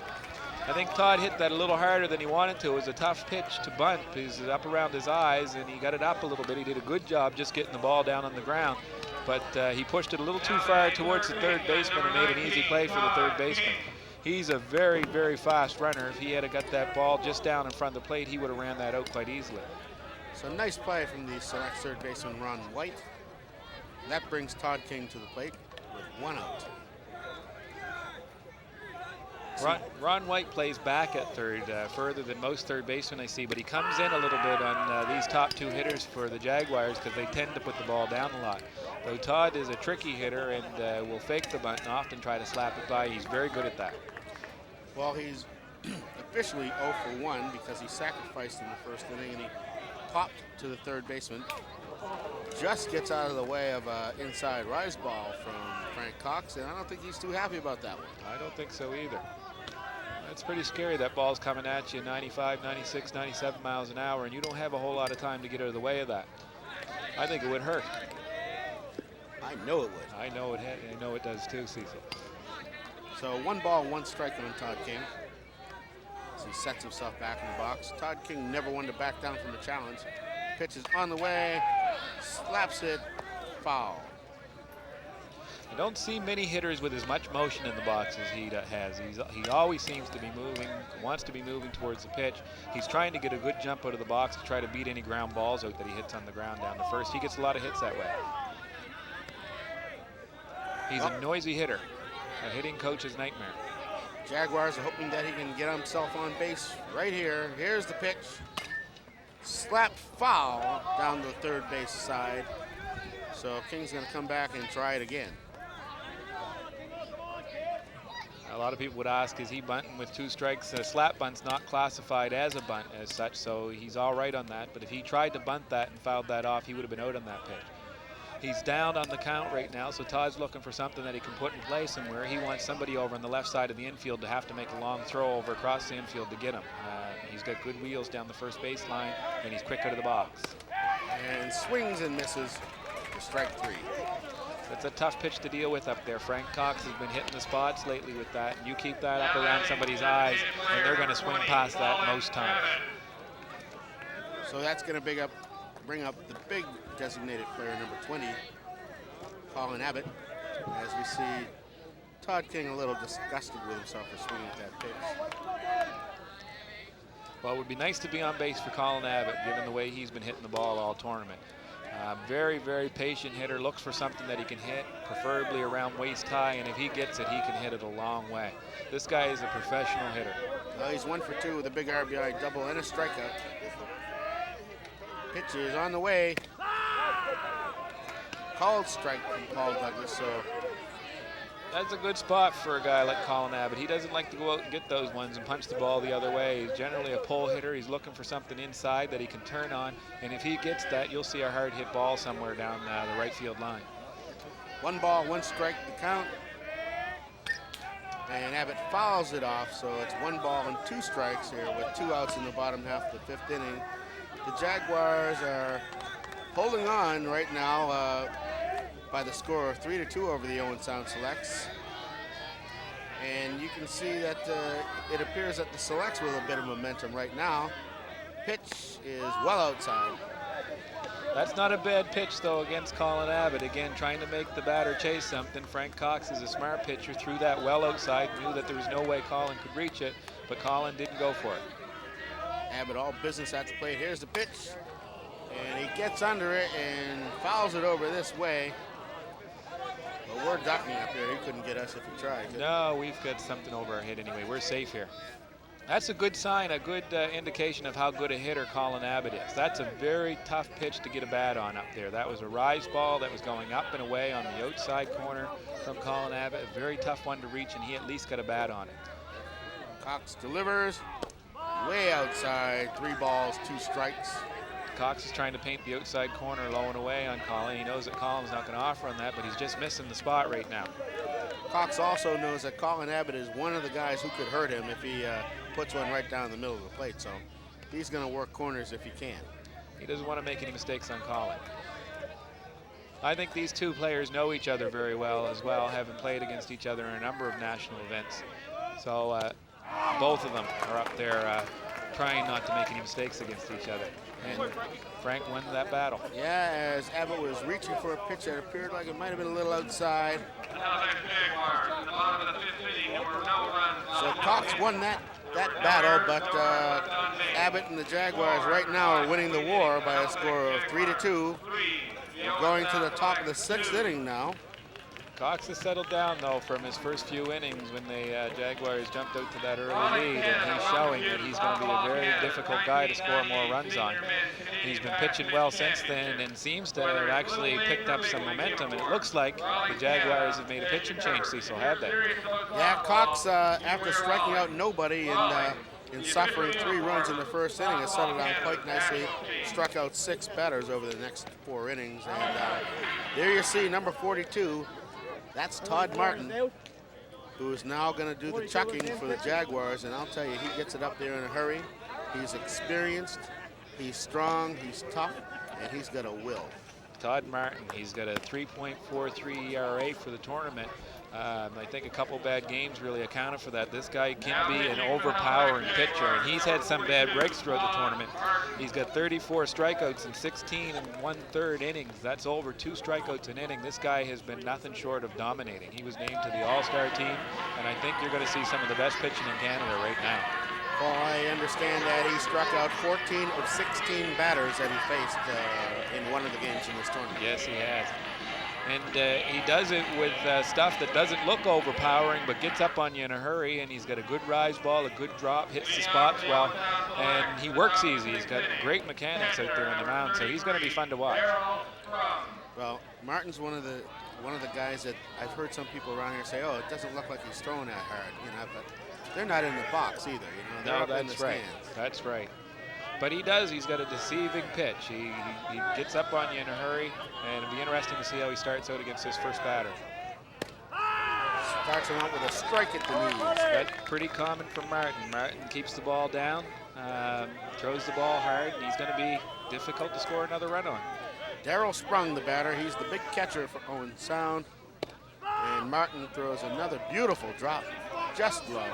I think Todd hit that a little harder than he wanted to. It was a tough pitch to bunt. He's up around his eyes, and he got it up a little bit. He did a good job just getting the ball down on the ground. But he pushed it a little too far towards the third baseman and made an easy play for the third baseman. He's a very, very fast runner. If he had got that ball just down in front of the plate, he would have ran that out quite easily. So nice play from the Select third baseman, Ron White. That brings Todd King to the plate with 1 out. Ron White plays back at third, further than most third basemen I see, but he comes in a little bit on these top 2 hitters for the Jaguars because they tend to put the ball down a lot. Though Todd is a tricky hitter and will fake the bunt and often try to slap it by. He's very good at that. Well, he's officially 0 for 1 because he sacrificed in the first inning and he popped to the third baseman. Just gets out of the way of an inside rise ball from Frank Cox, and I don't think he's too happy about that one. I don't think so either. That's pretty scary. That ball's coming at you 95, 96, 97 miles an hour, and you don't have a whole lot of time to get out of the way of that. I think it would hurt. I know it would. I know it does too, Cecil. So 1 ball, 1 strike on Todd King as he sets himself back in the box. Todd King never wanted to back down from the challenge. Pitch is on the way, slaps it, foul. I don't see many hitters with as much motion in the box as he has. He always seems to be moving, wants to be moving towards the pitch. He's trying to get a good jump out of the box to try to beat any ground balls out that he hits on the ground down to first. He gets a lot of hits that way. He's a noisy hitter, a hitting coach's nightmare. Jaguars are hoping that he can get himself on base right here. Here's the pitch. Slap foul down the third base side. So King's going to come back and try it again. A lot of people would ask, is he bunting with 2 strikes? A slap bunt's not classified as a bunt as such, so he's all right on that. But if he tried to bunt that and fouled that off, he would have been out on that pitch. He's down on the count right now, so Todd's looking for something that he can put in play somewhere. He wants somebody over on the left side of the infield to have to make a long throw over across the infield to get him. He's got good wheels down the first baseline, and he's quick out of the box. And swings and misses for strike 3. That's a tough pitch to deal with up there. Frank Cox has been hitting the spots lately with that, and you keep that up around somebody's eyes, and they're going to swing past that most times. So that's going to bring up the big designated player, number 20, Colin Abbott, as we see Todd King a little disgusted with himself for swinging at that pitch. Well, it would be nice to be on base for Colin Abbott, given the way he's been hitting the ball all tournament. Very, very patient hitter, looks for something that he can hit, preferably around waist high, and if he gets it, he can hit it a long way. This guy is a professional hitter. Well, he's 1 for 2 with a big RBI double and a strikeout. Pitch is on the way. Called strike from Paul Douglas, so. That's a good spot for a guy like Colin Abbott. He doesn't like to go out and get those ones and punch the ball the other way. He's generally a pull hitter. He's looking for something inside that he can turn on, and if he gets that, you'll see a hard hit ball somewhere down the right field line. 1 ball, 1 strike to count. And Abbott fouls it off, so it's 1 ball and 2 strikes here with 2 outs in the bottom half of the 5th inning. The Jaguars are holding on right now by the score of 3-2 over the Owens Sound Selects. And you can see that it appears that the Selects with a bit of momentum right now. Pitch is well outside. That's not a bad pitch, though, against Colin Abbott. Again, trying to make the batter chase something. Frank Cox is a smart pitcher, threw that well outside, knew that there was no way Colin could reach it, but Colin didn't go for it. Abbott all business at the plate. Here's the pitch, and he gets under it and fouls it over this way. But we're ducking up here. He couldn't get us if he tried. No, we've got something over our head anyway. We're safe here. That's a good sign, a good indication of how good a hitter Colin Abbott is. That's a very tough pitch to get a bat on up there. That was a rise ball that was going up and away on the outside corner from Colin Abbott. A very tough one to reach, and he at least got a bat on it. Cox delivers way outside. 3 balls, 2 strikes. Cox is trying to paint the outside corner low and away on Colin. He knows that Colin's not going to offer on that, but he's just missing the spot right now. Cox also knows that Colin Abbott is one of the guys who could hurt him if he puts one right down the middle of the plate, so he's going to work corners if he can. He doesn't want to make any mistakes on Colin. I think these two players know each other very well as well, having played against each other in a number of national events. So both of them are up there trying not to make any mistakes against each other. And Frank won that battle. Yeah, as Abbott was reaching for a pitch that appeared like it might have been a little outside. So Cox won that battle, but Abbott and the Jaguars right now are winning the war by a score of 3-2. We're going to the top of the 6th inning now. Cox has settled down, though, from his first few innings when the Jaguars jumped out to that early lead, and he's showing that he's going to be a very difficult guy to score more runs on. He's been pitching well since then and seems to have actually picked up some momentum, and it looks like the Jaguars have made a pitching change, Cecil, have they? Yeah, Cox, after striking out nobody and suffering 3 runs in the first inning, has settled down quite nicely, struck out 6 batters over the next 4 innings, and there you see number 42. That's Todd Martin, who is now going to do the chucking for the Jaguars, and I'll tell you, he gets it up there in a hurry. He's experienced, he's strong, he's tough, and he's got a will. Todd Martin, he's got a 3.43 ERA for the tournament. I think a couple bad games really accounted for that. This guy can be an overpowering pitcher, and he's had some bad breaks throughout the tournament. He's got 34 strikeouts in 16 1/3 innings. That's over 2 strikeouts an inning. This guy has been nothing short of dominating. He was named to the All-Star team, and I think you're going to see some of the best pitching in Canada right now. Well, I understand that he struck out 14 of 16 batters that he faced in one of the games in this tournament. Yes, he has. And he does it with stuff that doesn't look overpowering, but gets up on you in a hurry, and he's got a good rise ball, a good drop, hits the spots well, and he works easy. He's got great mechanics out there on the mound, so he's going to be fun to watch. Well, Martin's one of the guys that I've heard some people around here say, oh, it doesn't look like he's throwing that hard, but they're not in the box either, They're up in the stands. That's right. But he does. He's got a deceiving pitch. He gets up on you in a hurry, and it'll be interesting to see how he starts out against his first batter. Starts him out with a strike at the knees. That's pretty common for Martin. Martin keeps the ball down, throws the ball hard, and he's going to be difficult to score another run on. Darryl Sprung, the batter. He's the big catcher for Owens Sound. And Martin throws another beautiful drop, just low.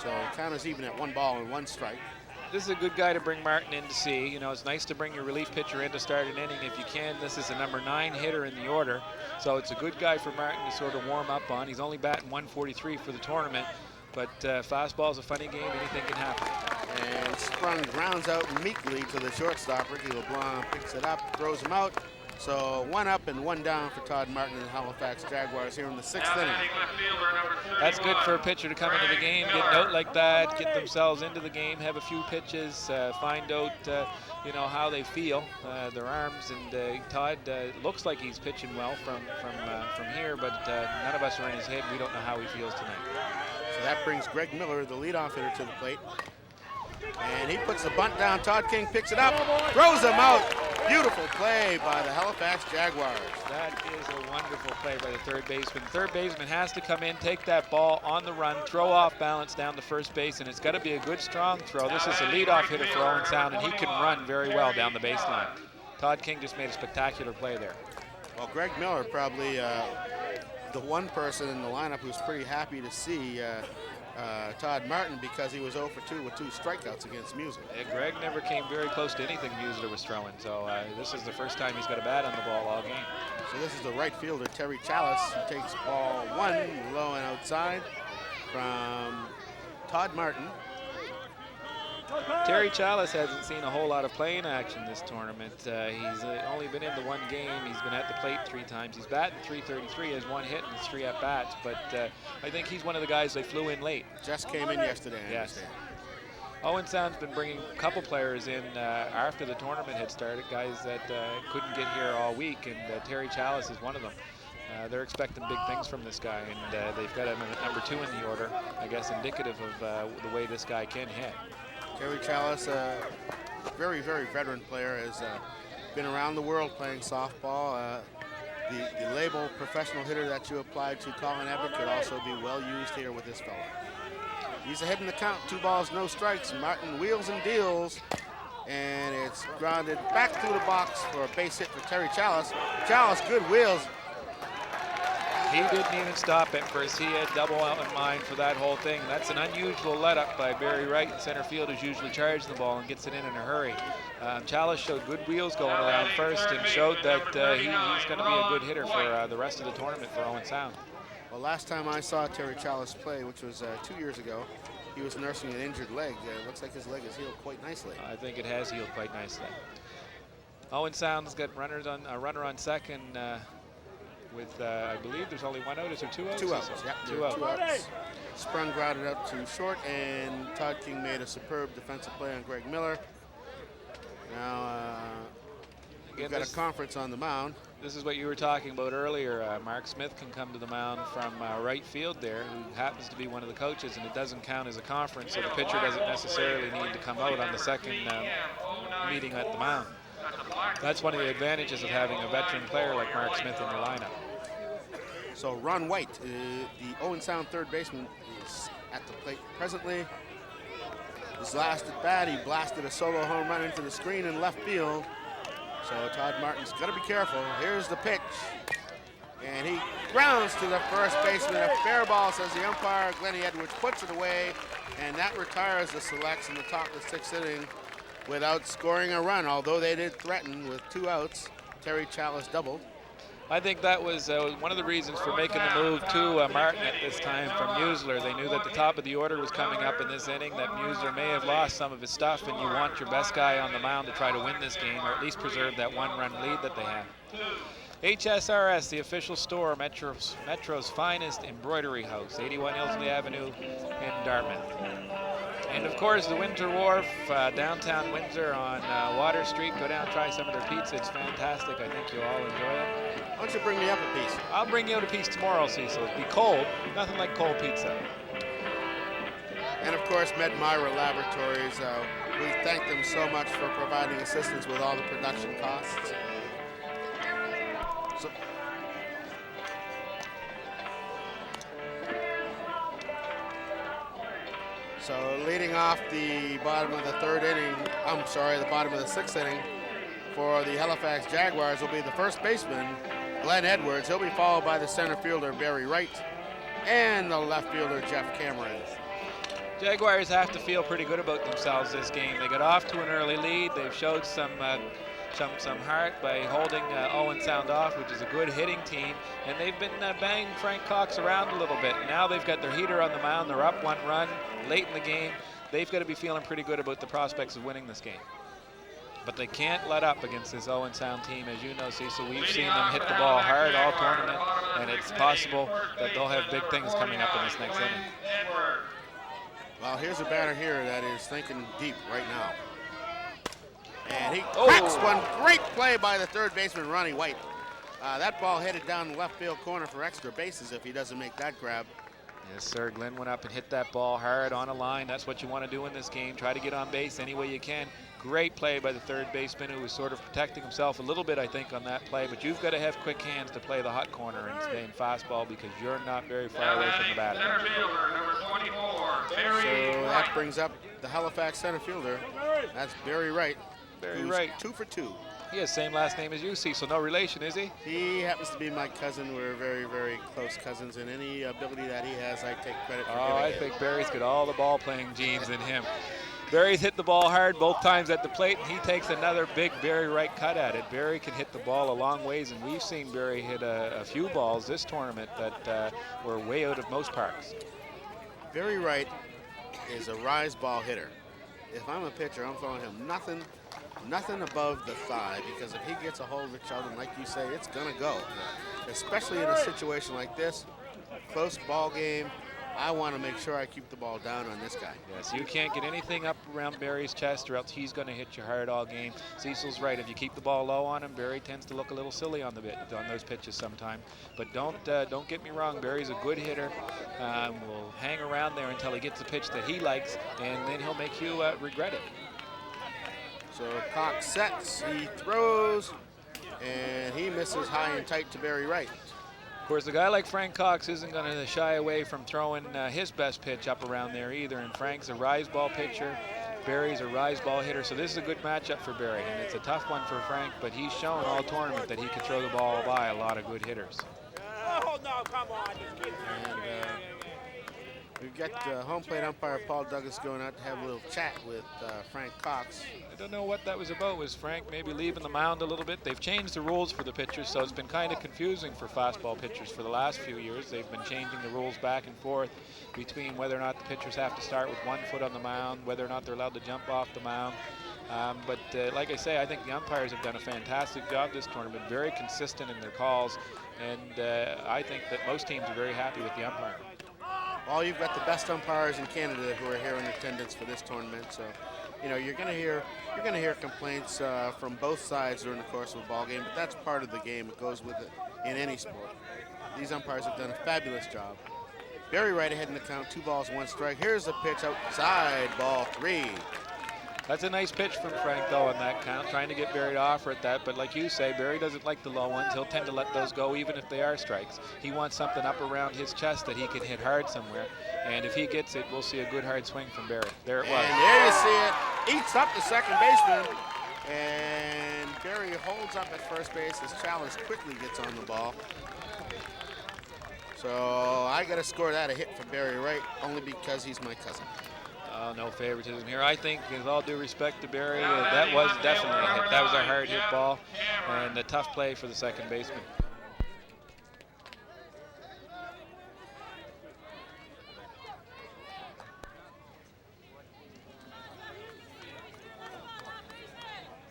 So count is even at 1 ball and 1 strike. This is a good guy to bring Martin in to see. It's nice to bring your relief pitcher in to start an inning if you can. This is a number 9 hitter in the order, so it's a good guy for Martin to sort of warm up on. He's only batting 143 for the tournament, but fastball's a funny game. Anything can happen. And Sprung grounds out meekly to the shortstop. Ricky LeBlanc picks it up, throws him out, So 1 up and 1 down for Todd Martin and the Halifax Jaguars here in the 6th inning. That's good for a pitcher to come into the game, get out like that, get themselves into the game, have a few pitches, find out how they feel, their arms. And Todd looks like he's pitching well from here, but none of us are in his head. We don't know how he feels tonight. So that brings Greg Miller, the leadoff hitter, to the plate. And he puts the bunt down. Todd King picks it up, throws him out. Beautiful play by the Halifax Jaguars. That is a wonderful play by the third baseman. Third baseman has to come in, take that ball on the run, throw off balance down to first base, and it's got to be a good, strong throw. This is a leadoff hitter for Owen Sound, and he can run very well down the baseline. Todd King just made a spectacular play there. Well, Greg Miller probably the one person in the lineup who's pretty happy to see Todd Martin, because he was 0 for 2 with 2 strikeouts against Musler. Yeah, Greg never came very close to anything Musler was throwing, so this is the first time he's got a bat on the ball all game. So this is the right fielder, Terry Chalice, who takes ball 1 low and outside from Todd Martin. Terry Chalice hasn't seen a whole lot of playing action this tournament. He's only been in the 1 game. He's been at the plate 3 times. He's batting .333, has 1 hit and 3 at bats. But I think he's one of the guys they flew in late. Just came in yesterday. Yes. Owen Sound's been bringing a couple players in after the tournament had started, guys that couldn't get here all week, and Terry Chalice is one of them. They're expecting big things from this guy, and they've got him at number 2 in the order, I guess indicative of the way this guy can hit. Terry Chalice, a very, very veteran player, has been around the world playing softball. The label professional hitter that you applied to Colin Everett could also be well used here with this fella. He's ahead in the count, 2 balls, no strikes. Martin wheels and deals, and it's grounded back through the box for a base hit for Terry Chalice. Chalice, good wheels. He didn't even stop at first. He had double out in mind for that whole thing. That's an unusual let-up by Barry Wright in center field, who's usually charging the ball and gets it in a hurry. Chalice showed good wheels going around first and showed that he's going to be a good hitter for the rest of the tournament for Owen Sound. Well, last time I saw Terry Chalice play, which was 2 years ago, he was nursing an injured leg. It looks like his leg has healed quite nicely. I think it has healed quite nicely. Owen Sound's got a runner on second. With, I believe there's only 1 out. Is there 2 outs? 2 outs, yeah. 2 outs. Sprung grounded out to short, and Todd King made a superb defensive play on Greg Miller. Now, we've got a conference on the mound. This is what you were talking about earlier. Mark Smith can come to the mound from right field there, who happens to be one of the coaches, and it doesn't count as a conference, so the pitcher doesn't necessarily need to come out on the second meeting at the mound. That's one of the advantages of having a veteran player like Mark Smith in your lineup. So Ron White, the Owen Sound third baseman, is at the plate presently. His last at bat, he blasted a solo home run into the screen in left field. So Todd Martin's got to be careful. Here's the pitch. And he grounds to the first baseman. A fair ball, says the umpire. Glennie Edwards puts it away, and that retires the Selects in the top of the 6th inning without scoring a run, although they did threaten with 2 outs. Terry Chalice doubled. I think that was one of the reasons for making the move to Martin at this time from Musler. They knew that the top of the order was coming up in this inning, that Musler may have lost some of his stuff, and you want your best guy on the mound to try to win this game, or at least preserve that 1-run lead that they have. HSRS, the official store, Metro's finest embroidery house, 81 Ilsley Avenue in Dartmouth. And of course, the Windsor Wharf, downtown Windsor on Water Street. Go down, try some of their pizza. It's fantastic. I think you'll all enjoy it. Why don't you bring me up a piece? I'll bring you out a piece tomorrow, Cecil. It'll be cold. Nothing like cold pizza. And of course, Medmira Laboratories. We thank them so much for providing assistance with all the production costs. So leading off the bottom of the the bottom of the 6th inning for the Halifax Jaguars will be the first baseman, Glenn Edwards. He'll be followed by the center fielder, Barry Wright, and the left fielder, Jeff Cameron. Jaguars have to feel pretty good about themselves this game. They got off to an early lead. They've showed some heart by holding Owen Sound off, which is a good hitting team, and they've been banging Frank Cox around a little bit. Now they've got their heater on the mound. They're up 1 run late in the game. They've got to be feeling pretty good about the prospects of winning this game. but they can't let up against this Owen Sound team. As you know, Cecil, we've seen them hit the ball hard all tournament, and it's possible that they'll have big things coming up in this next inning. Well, here's a batter here that is thinking deep right now. And he cracks one. Great play by the third baseman, Ronnie White. That ball headed down the left field corner for extra bases if he doesn't make that grab. Yes, sir. Glenn went up and hit that ball hard on a line. That's what you want to do in this game. Try to get on base any way you can. Great play by the third baseman, who was sort of protecting himself a little bit, I think, on that play. But you've got to have quick hands to play the hot corner and stay in fastball because you're not very far away from the batter. Center fielder, number 24, Barry So that Wright. brings up the Halifax center fielder. That's Barry Wright. Barry who's Wright. 2 for 2. He has the same last name as you, Cecil. No relation, is he? He happens to be my cousin. We're very, very close cousins, and any ability that he has, I take credit for Oh, giving I him. think Barry's got all the ball-playing genes in him. Barry's hit the ball hard both times at the plate, and he takes another big Barry Wright cut at it. Barry can hit the ball a long ways, and we've seen Barry hit a few balls this tournament that were way out of most parks. Barry Wright is a rise ball hitter. If I'm a pitcher, I'm throwing him nothing above the thigh, because if he gets a hold of each other, like you say, it's gonna go. Especially in a situation like this, close ball game, I want to make sure I keep the ball down on this guy. Yes, you can't get anything up around Barry's chest, or else he's going to hit you hard all game. Cecil's right. If you keep the ball low on him, Barry tends to look a little silly on those pitches sometime. But don't get me wrong. Barry's a good hitter. Will hang around there until he gets a pitch that he likes, and then he'll make you regret it. So Cox sets, he throws, and he misses high and tight to Barry Wright. Of course, a guy like Frank Cox isn't going to shy away from throwing his best pitch up around there either. And Frank's a rise ball pitcher. Barry's a rise ball hitter. So this is a good matchup for Barry. And it's a tough one for Frank, but he's shown all tournament that he can throw the ball by a lot of good hitters. Oh, no, come on. And we've got home plate umpire Paul Douglas going out to have a little chat with Frank Cox. I don't know what that was about. Was Frank maybe leaving the mound a little bit? They've changed the rules for the pitchers, so it's been kind of confusing for fastball pitchers for the last few years. They've been changing the rules back and forth between whether or not the pitchers have to start with 1 foot on the mound, whether or not they're allowed to jump off the mound. But like I say, I think the umpires have done a fantastic job this tournament, very consistent in their calls, and I think that most teams are very happy with the umpire. Well, you've got the best umpires in Canada who are here in attendance for this tournament, so you know you're going to hear complaints from both sides during the course of a ball game, but that's part of the game. It goes with it in any sport. These umpires have done a fabulous job. Barry Wright ahead in the count, 2 balls, 1 strike. Here's the pitch outside, ball 3. That's a nice pitch from Frank, though, on that count, trying to get Barry to offer at that. But like you say, Barry doesn't like the low ones. He'll tend to let those go even if they are strikes. He wants something up around his chest that he can hit hard somewhere. And if he gets it, we'll see a good hard swing from Barry. There it was. And there you see it. Eats up the second baseman. And Barry holds up at first base. His challenge quickly gets on the ball. So I got to score that a hit for Barry Wright, only because he's my cousin. No favoritism here. I think, with all due respect to Barry, that was definitely a hit. That was a hard hit ball and a tough play for the second baseman.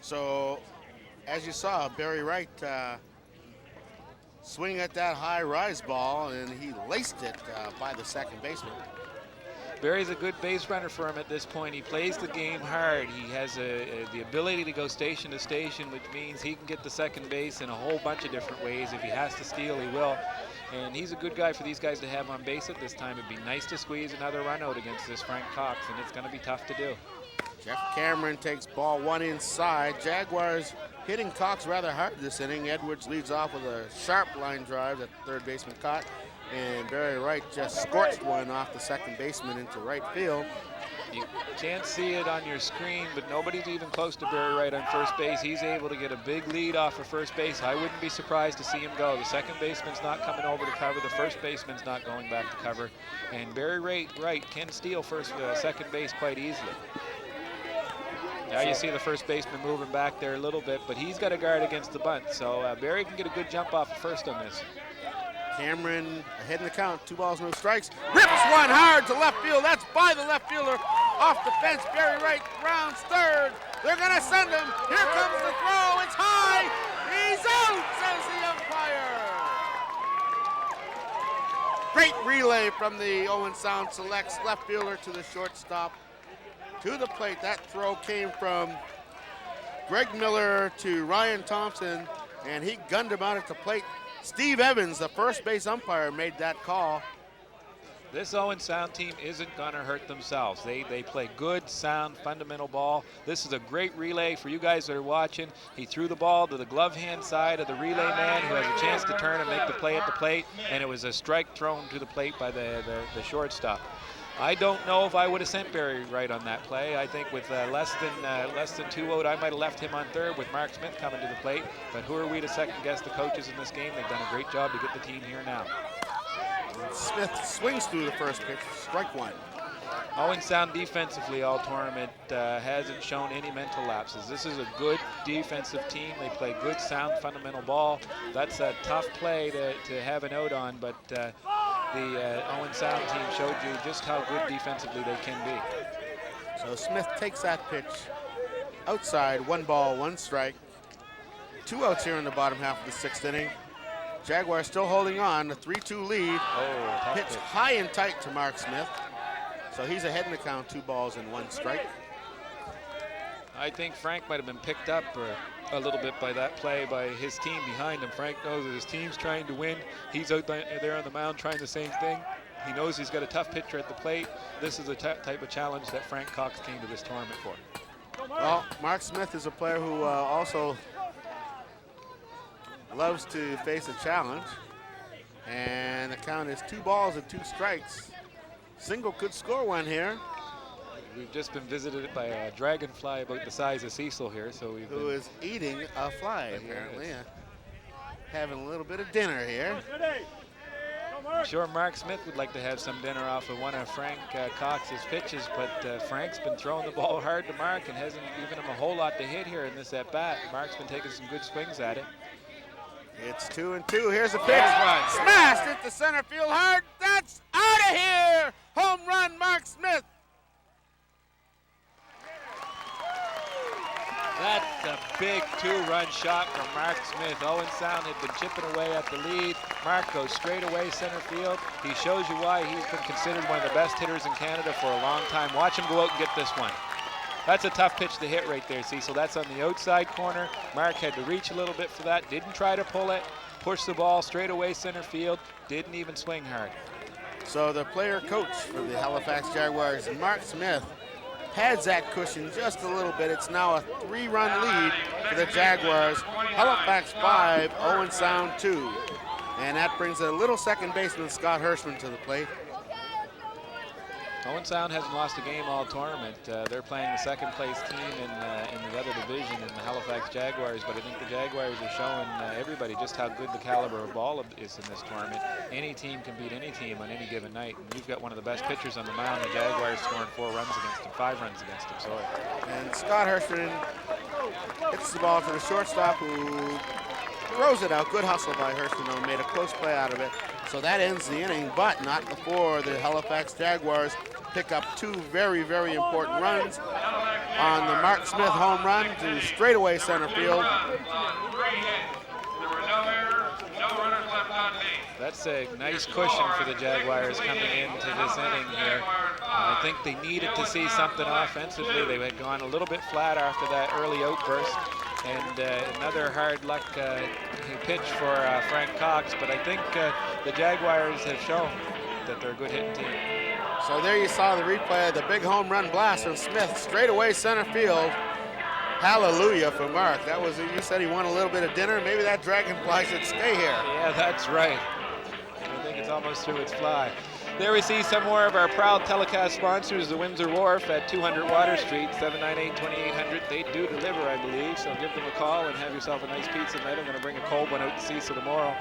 So, as you saw, Barry Wright swing at that high rise ball, and he laced it by the second baseman. Barry's a good base runner for him at this point. He plays the game hard. He has the ability to go station to station, which means he can get the second base in a whole bunch of different ways. If he has to steal, he will. And he's a good guy for these guys to have on base at this time. It'd be nice to squeeze another run out against this Frank Cox, and it's going to be tough to do. Jeff Cameron takes ball 1 inside. Jaguars hitting Cox rather hard this inning. Edwards leads off with a sharp line drive that the third baseman caught. And Barry Wright just scorched one off the second baseman into right field. You can't see it on your screen, but nobody's even close to Barry Wright on first base. He's able to get a big lead off of first base. I wouldn't be surprised to see him go. The second baseman's not coming over to cover. The first baseman's not going back to cover. And Barry Wright can steal second base quite easily. Now you see the first baseman moving back there a little bit, but he's got a guard against the bunt. So Barry can get a good jump off first on this. Cameron ahead in the count, 2 balls, no strikes. Rips one hard to left field. That's by the left fielder. Off the fence, Barry Wright rounds third. They're going to send him. Here comes the throw. It's high. He's out, says the umpire. Great relay from the Owens Sound Selects left fielder to the shortstop. To the plate. That throw came from Greg Miller to Ryan Thompson, and he gunned him out at the plate. Steve Evans, the first base umpire, made that call. This Owen Sound team isn't going to hurt themselves. They play good, sound, fundamental ball. This is a great relay for you guys that are watching. He threw the ball to the glove hand side of the relay man, who has a chance to turn and make the play at the plate, and it was a strike thrown to the plate by the shortstop. I don't know if I would have sent Barry right on that play. I think with less than 2 out, I might have left him on third with Mark Smith coming to the plate. But who are we to second guess the coaches in this game? They've done a great job to get the team here now. Smith swings through the first pitch, strike one. Owen Sound defensively all tournament hasn't shown any mental lapses. This is a good defensive team. They play good, sound, fundamental ball. That's a tough play to have an out on, but the Owen Sound team showed you just how good defensively they can be. So Smith takes that pitch outside, 1 ball, 1 strike. 2 outs here in the bottom half of the 6th inning. Jaguars still holding on, a 3-2 lead. Oh, pitch high and tight to Mark Smith. So he's ahead in the count, 2 balls and 1 strike. I think Frank might have been picked up a little bit by that play by his team behind him. Frank knows that his team's trying to win. He's out there on the mound trying the same thing. He knows he's got a tough pitcher at the plate. This is the type of challenge that Frank Cox came to this tournament for. Well, Mark Smith is a player who also loves to face a challenge. And the count is 2 balls and 2 strikes. Single could score one here. We've just been visited by a dragonfly about the size of Cecil here, so who is eating a fly, apparently. Having a little bit of dinner here. I'm sure Mark Smith would like to have some dinner off of one of Frank Cox's pitches, but Frank's been throwing the ball hard to Mark and hasn't given him a whole lot to hit here in this at-bat. Mark's been taking some good swings at it. It's 2-2. Here's a pitch. Smashed into center field hard. That's out of here. Home run, Mark Smith. That's a big 2-run shot from Mark Smith. Owen Sound had been chipping away at the lead. Mark goes straight away center field. He shows you why he's been considered one of the best hitters in Canada for a long time. Watch him go out and get this one. That's a tough pitch to hit right there, Cecil. That's on the outside corner. Mark had to reach a little bit for that. Didn't try to pull it. Pushed the ball straight away center field. Didn't even swing hard. So the player coach for the Halifax Jaguars, Mark Smith, pads that cushion just a little bit. It's now a 3-run lead for the Jaguars. Halifax 5, Owen Sound 2. And that brings a little second baseman, Scott Hirschman, to the plate. Owen Sound hasn't lost a game all tournament. They're playing the second place team in the other division in the Halifax Jaguars, but I think the Jaguars are showing everybody just how good the caliber of ball is in this tournament. Any team can beat any team on any given night, and you've got one of the best pitchers on the mound. The Jaguars scoring 4 runs against him, 5 runs against him, sorry. And Scott Hirschman hits the ball to the shortstop, who throws it out. Good hustle by Hirschman, though, made a close play out of it. So that ends the inning, but not before the Halifax Jaguars pick up 2 very, very important runs on the Mark Smith home run to straightaway center field. That's a nice cushion for the Jaguars coming into this inning here. I think they needed to see something offensively. They had gone a little bit flat after that early outburst. And another hard luck pitch for Frank Cox, but I think the Jaguars have shown that they're a good hitting team. So there you saw the replay of the big home run blast from Smith, straight away center field. Hallelujah for Mark. That was, you said he wanted a little bit of dinner. Maybe that dragonfly should stay here. Yeah, that's right. I think it's almost through its fly. There we see some more of our proud telecast sponsors, the Windsor Wharf at 200 Water Street, 798-2800. They do deliver, I believe, so give them a call and have yourself a nice pizza night. I'm going to bring a cold one out to Cecil tomorrow.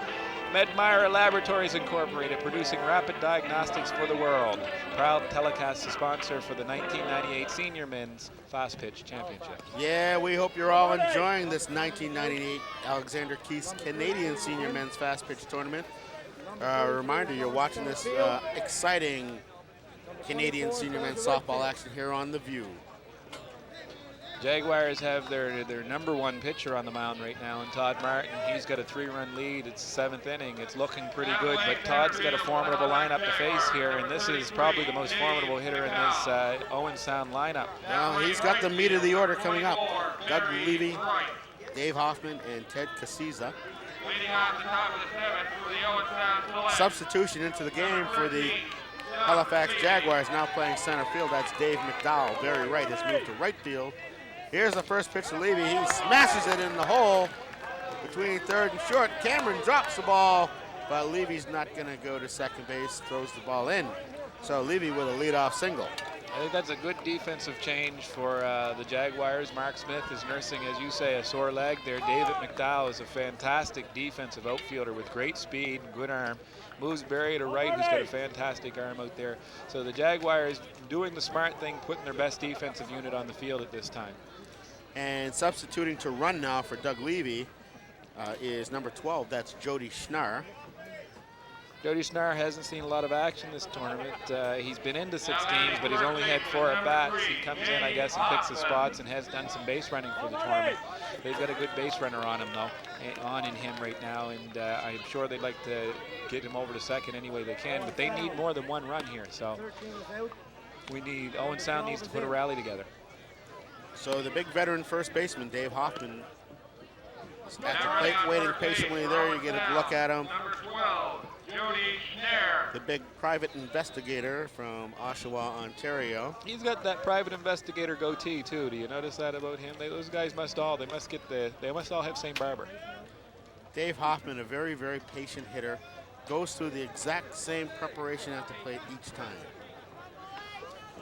Medmire Laboratories Incorporated, producing rapid diagnostics for the world. Proud telecast sponsor for the 1998 Senior Men's Fastpitch Championship. Yeah, we hope you're all enjoying this 1998 Alexander Keith's Canadian Senior Men's Fastpitch Tournament. Reminder, you're watching this exciting Canadian Senior Men's softball action here on The View. Jaguars have their number one pitcher on the mound right now, and Todd Martin. He's got a 3-run lead. It's the 7th inning. It's looking pretty good, but Todd's got a formidable lineup to face here, and this is probably the most formidable hitter in this Owens Sound lineup. Now he's got the meat of the order coming up. Doug Levy, Dave Hoffman, and Ted Casiza. Leading off the top of the 7th for the Owens Sound Select. Substitution into the game for the Halifax Jaguars, now playing center field. That's Dave McDowell. Barry Wright has moved to right field. Here's the first pitch to Levy. He smashes it in the hole between third and short. Cameron drops the ball, but Levy's not going to go to second base, throws the ball in. So Levy with a leadoff single. I think that's a good defensive change for the Jaguars. Mark Smith is nursing, as you say, a sore leg there. David McDowell is a fantastic defensive outfielder with great speed and good arm. Moves Barry to right, who's got a fantastic arm out there. So the Jaguars doing the smart thing, putting their best defensive unit on the field at this time. And substituting to run now for Doug Levy is number 12. That's Jody Schnarr. Jody Schnarr hasn't seen a lot of action this tournament. He's been into 6 games, but he's only had 4 at-bats. He comes in, I guess, and picks his spots and has done some base running for the tournament. They've got a good base runner on him, though, on in him right now, and I'm sure they'd like to get him over to second any way they can, but they need more than 1 run here, so Owen Sound needs to put a rally together. So the big veteran first baseman, Dave Hoffman, is at the plate waiting patiently there. You get a look at him. Number 12, Jody Schnarr. The big private investigator from Oshawa, Ontario. He's got that private investigator goatee too. Do you notice that about him? Those guys must all have same barber. Dave Hoffman, a very, very patient hitter, goes through the exact same preparation at the plate each time.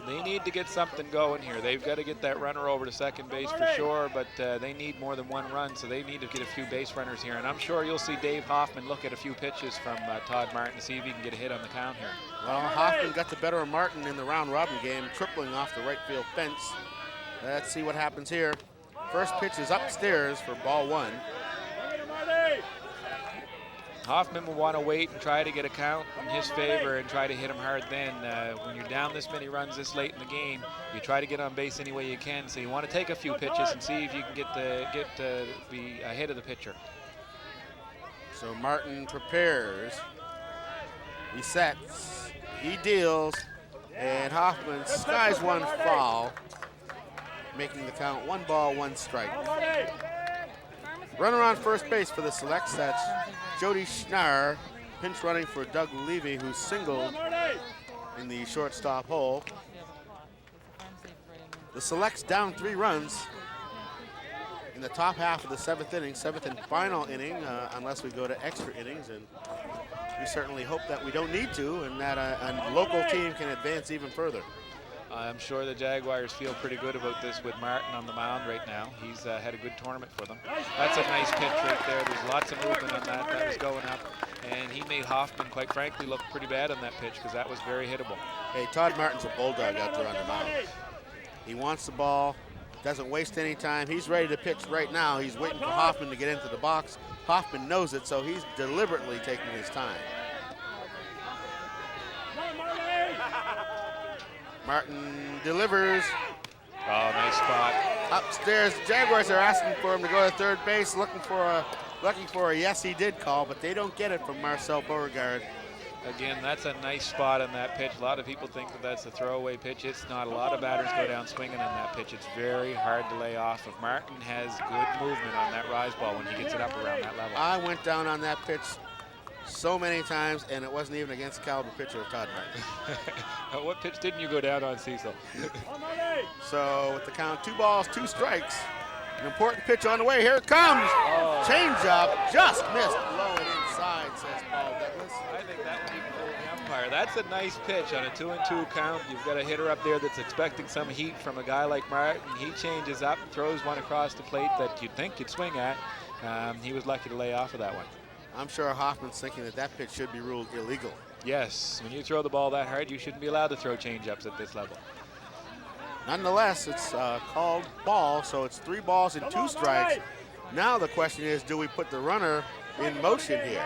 They need to get something going here. They've got to get that runner over to second base for sure, but they need more than 1 run, so they need to get a few base runners here. And I'm sure you'll see Dave Hoffman look at a few pitches from Todd Martin to see if he can get a hit on the count here. Well, Hoffman got the better of Martin in the round-robin game, tripling off the right field fence. Let's see what happens here. First pitch is upstairs for ball 1. Hoffman will want to wait and try to get a count in his favor and try to hit him hard then. When you're down this many runs this late in the game, you try to get on base any way you can. So you want to take a few pitches and see if you can be ahead of the pitcher. So Martin prepares. He sets. He deals. And Hoffman skies one foul, making the count 1 ball, 1 strike. Runner on first base for the Selects. That's Jody Schnarr, pinch running for Doug Levy, who's singled in the shortstop hole. The Selects down 3 runs in the top half of the 7th inning, 7th and final inning, unless we go to extra innings, and we certainly hope that we don't need to, and that a local team can advance even further. I'm sure the Jaguars feel pretty good about this with Martin on the mound right now. He's had a good tournament for them. That's a nice pitch right there. There's lots of movement on that. That was going up. And he made Hoffman, quite frankly, look pretty bad on that pitch because that was very hittable. Hey, Todd Martin's a bulldog out there on the mound. He wants the ball, doesn't waste any time. He's ready to pitch right now. He's waiting for Hoffman to get into the box. Hoffman knows it, so he's deliberately taking his time. Martin delivers. Oh, nice spot. Upstairs, the Jaguars are asking for him to go to third base, looking for a yes he did call, but they don't get it from Marcel Beauregard. Again, that's a nice spot on that pitch. A lot of people think that that's a throwaway pitch. It's not. A lot of batters go down swinging on that pitch. It's very hard to lay off. If Martin has good movement on that rise ball when he gets it up around that level. I went down on that pitch so many times, and it wasn't even against the caliber pitcher of Todd Martin. What pitch didn't you go down on, Cecil? So with the count 2 balls, 2 strikes, an important pitch on the way. Here it comes. Oh. Change up, just missed. Low and inside, says Paul Douglas. I think that would even fool the umpire. That's a nice pitch on a 2-2 count. You've got a hitter up there that's expecting some heat from a guy like Martin. He changes up, throws one across the plate that you'd think you'd swing at. He was lucky to lay off of that one. I'm sure Hoffman's thinking that pitch should be ruled illegal. Yes, when you throw the ball that hard, you shouldn't be allowed to throw changeups at this level. Nonetheless, it's called ball, so it's 3 balls and 2 strikes. Now the question is, do we put the runner in motion here?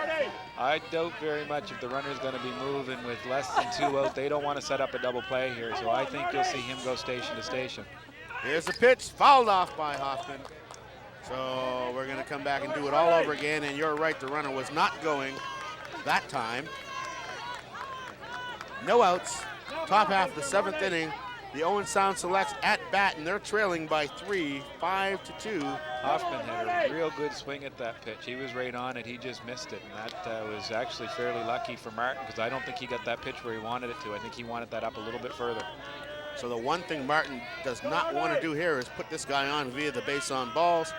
I doubt very much if the runner's going to be moving with less than 2 out. They don't want to set up a double play here, so I think you'll see him go station to station. Here's the pitch, fouled off by Hoffman. So we're going to come back and do it all over again, and you're right, the runner was not going that time. No outs, top half of the 7th inning. The Owens Sound selects at bat, and they're trailing by 3, 5-2. Hoffman had a real good swing at that pitch. He was right on it. He just missed it, and that was actually fairly lucky for Martin, because I don't think he got that pitch where he wanted it to. I think he wanted that up a little bit further. So the one thing Martin does not want to do here is put this guy on via the base on balls.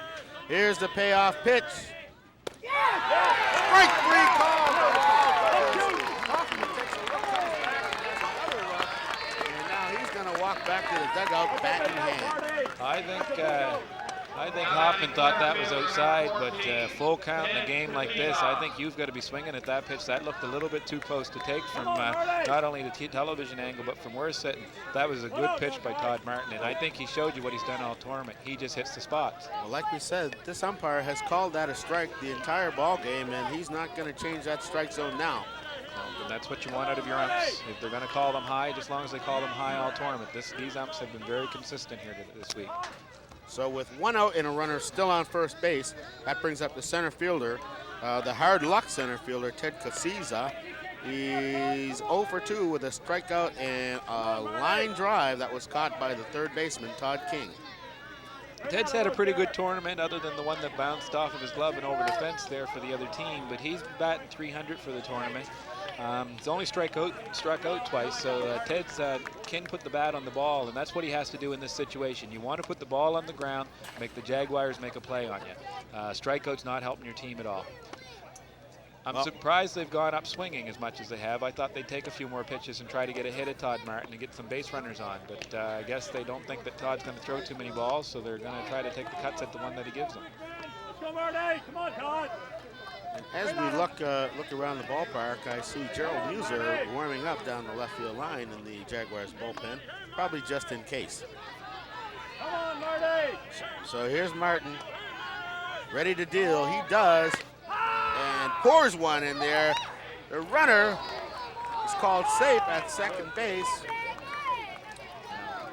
Here's the payoff pitch. Strike 3 call. And now he's going to walk back to the dugout, bat in hand. I think Hoffman thought that was outside, but full count in a game like this, I think you've got to be swinging at that pitch. That looked a little bit too close to take from not only the television angle, but from where we're sitting. That was a good pitch by Todd Martin, and I think he showed you what he's done all tournament. He just hits the spots. Well, like we said, this umpire has called that a strike the entire ball game, and he's not going to change that strike zone now. And that's what you want out of your umps. If they're going to call them high, just as long as they call them high all tournament. These umps have been very consistent here this week. So with 1 out and a runner still on first base, that brings up the center fielder, the hard luck center fielder, Ted Casiza. He's 0 for 2 with a strikeout and a line drive that was caught by the third baseman, Todd King. Ted's had a pretty good tournament other than the one that bounced off of his glove and over the fence there for the other team, but he's batting .300 for the tournament. He's only struck out twice, so Ted's can put the bat on the ball, and that's what he has to do in this situation. You want to put the ball on the ground, make the Jaguars make a play on you. Strikeout's not helping your team at all. I'm surprised they've gone up swinging as much as they have. I thought they'd take a few more pitches and try to get a hit at Todd Martin and get some base runners on, but I guess they don't think that Todd's going to throw too many balls, so they're going to try to take the cuts at the one that he gives them. Let's go, Marty. Come on, Todd. As we look around the ballpark, I see Gerald Muser warming up down the left field line in the Jaguars bullpen, probably just in case. Come on, Marty. So here's Martin, ready to deal. He does, and pours one in there. The runner is called safe at second base.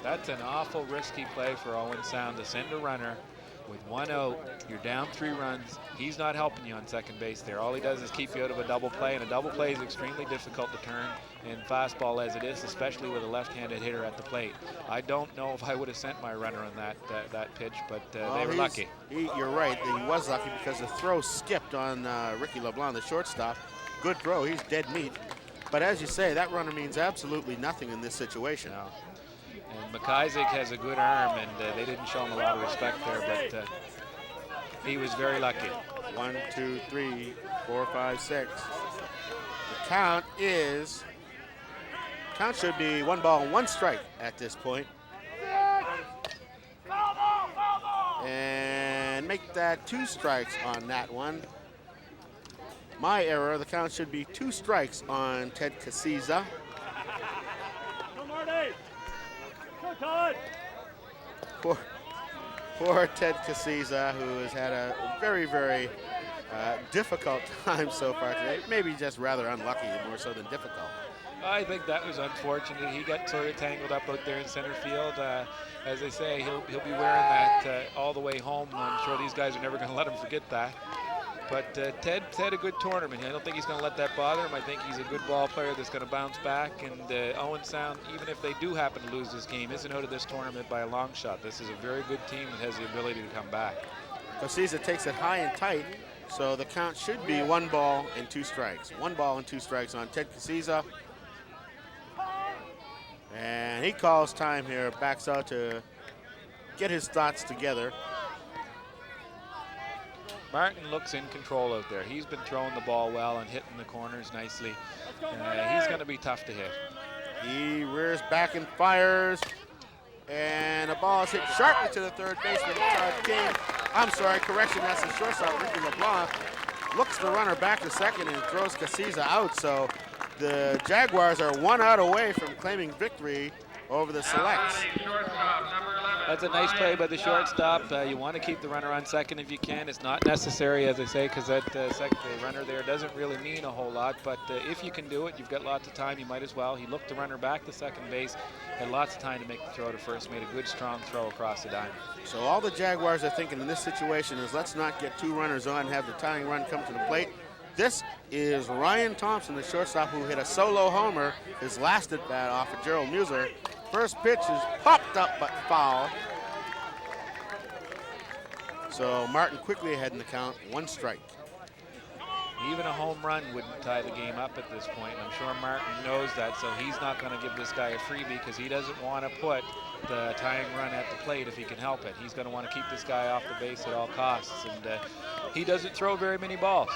That's an awful risky play for Owen Sound to send a runner with 1 out. You're down 3 runs. He's not helping you on second base there. All he does is keep you out of a double play, and a double play is extremely difficult to turn in fastball as it is, especially with a left-handed hitter at the plate. I don't know if I would have sent my runner on that pitch, but they were lucky. You're right. He was lucky because the throw skipped on Ricky LeBlanc, the shortstop. Good throw. He's dead meat. But as you say, that runner means absolutely nothing in this situation. No. And McIsaac has a good arm, and they didn't show him a lot of respect there, but he was very lucky. 1, 2, 3, 4, 5, 6. The count should be 1 ball, 1 strike at this point. And make that 2 strikes on that one. My error, the count should be 2 strikes on Ted Casiza. Poor Ted Casiza, who has had a very, very difficult time so far today. Maybe just rather unlucky, more so than difficult. I think that was unfortunate. He got sort of tangled up out there in center field. As they say, he'll be wearing that all the way home. I'm sure these guys are never going to let him forget that. But Ted's had a good tournament. I don't think he's going to let that bother him. I think he's a good ball player that's going to bounce back. And Owen Sound, even if they do happen to lose this game, isn't out of this tournament by a long shot. This is a very good team that has the ability to come back. Casiza takes it high and tight, so the count should be 1 ball and 2 strikes. 1 ball and 2 strikes on Ted Casiza. And he calls time here, backs out to get his thoughts together. Martin looks in control out there. He's been throwing the ball well and hitting the corners nicely. He's going to be tough to hit. He rears back and fires. And the ball is hit sharply to the third baseman, Todd King. I'm sorry, correction, that's the shortstop, Ricky LeBlanc. Looks the runner back to second and throws Casiza out. So the Jaguars are 1 out away from claiming victory over the Selects. Shortstop, number 11. That's a nice play by the shortstop. You want to keep the runner on second if you can. It's not necessary, as I say, because that the runner there doesn't really mean a whole lot. But if you can do it, you've got lots of time. You might as well. He looked the runner back to second base, had lots of time to make the throw to first. Made a good, strong throw across the diamond. So all the Jaguars are thinking in this situation is let's not get 2 runners on, have the tying run come to the plate. This is Ryan Thompson, the shortstop, who hit a solo homer his last at bat off of Gerald Musler. First pitch is popped up but foul. So Martin quickly ahead in the count, 1 strike. Even a home run wouldn't tie the game up at this point. I'm sure Martin knows that, so he's not going to give this guy a freebie because he doesn't want to put the tying run at the plate if he can help it. He's going to want to keep this guy off the base at all costs, and he doesn't throw very many balls.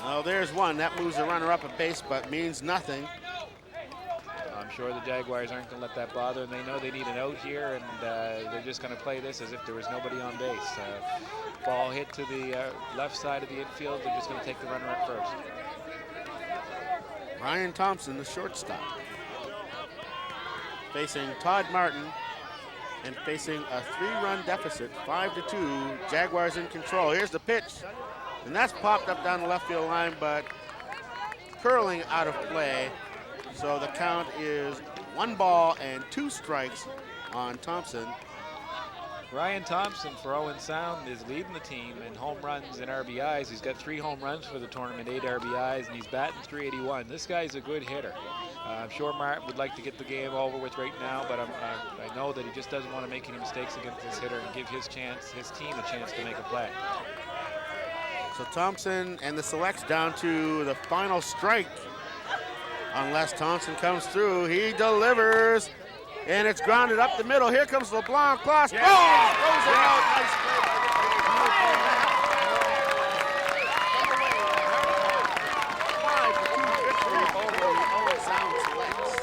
Oh, there's one. That moves the runner up a base, but means nothing. I'm sure the Jaguars aren't going to let that bother, and they know they need an out here, and they're just going to play this as if there was nobody on base. Ball hit to the left side of the infield. They're just going to take the runner at first. Ryan Thompson, the shortstop, facing Todd Martin and facing a 3-run deficit, 5-2. Jaguars in control. Here's the pitch, and that's popped up down the left field line, but curling out of play. So the count is 1 ball and 2 strikes on Thompson. Ryan Thompson for Owens Sound is leading the team in home runs and RBIs. He's got 3 home runs for the tournament, 8 RBIs, and he's batting .381. This guy's a good hitter. I'm sure Martin would like to get the game over with right now, but I know that he just doesn't want to make any mistakes against this hitter and give his team a chance to make a play. So Thompson and the selects down to the final strike. Unless Thompson comes through, he delivers, and it's grounded up the middle. Here comes LeBlanc, cross. Yeah. Oh, throws it out. Nice play. Over the Owens Sound selects.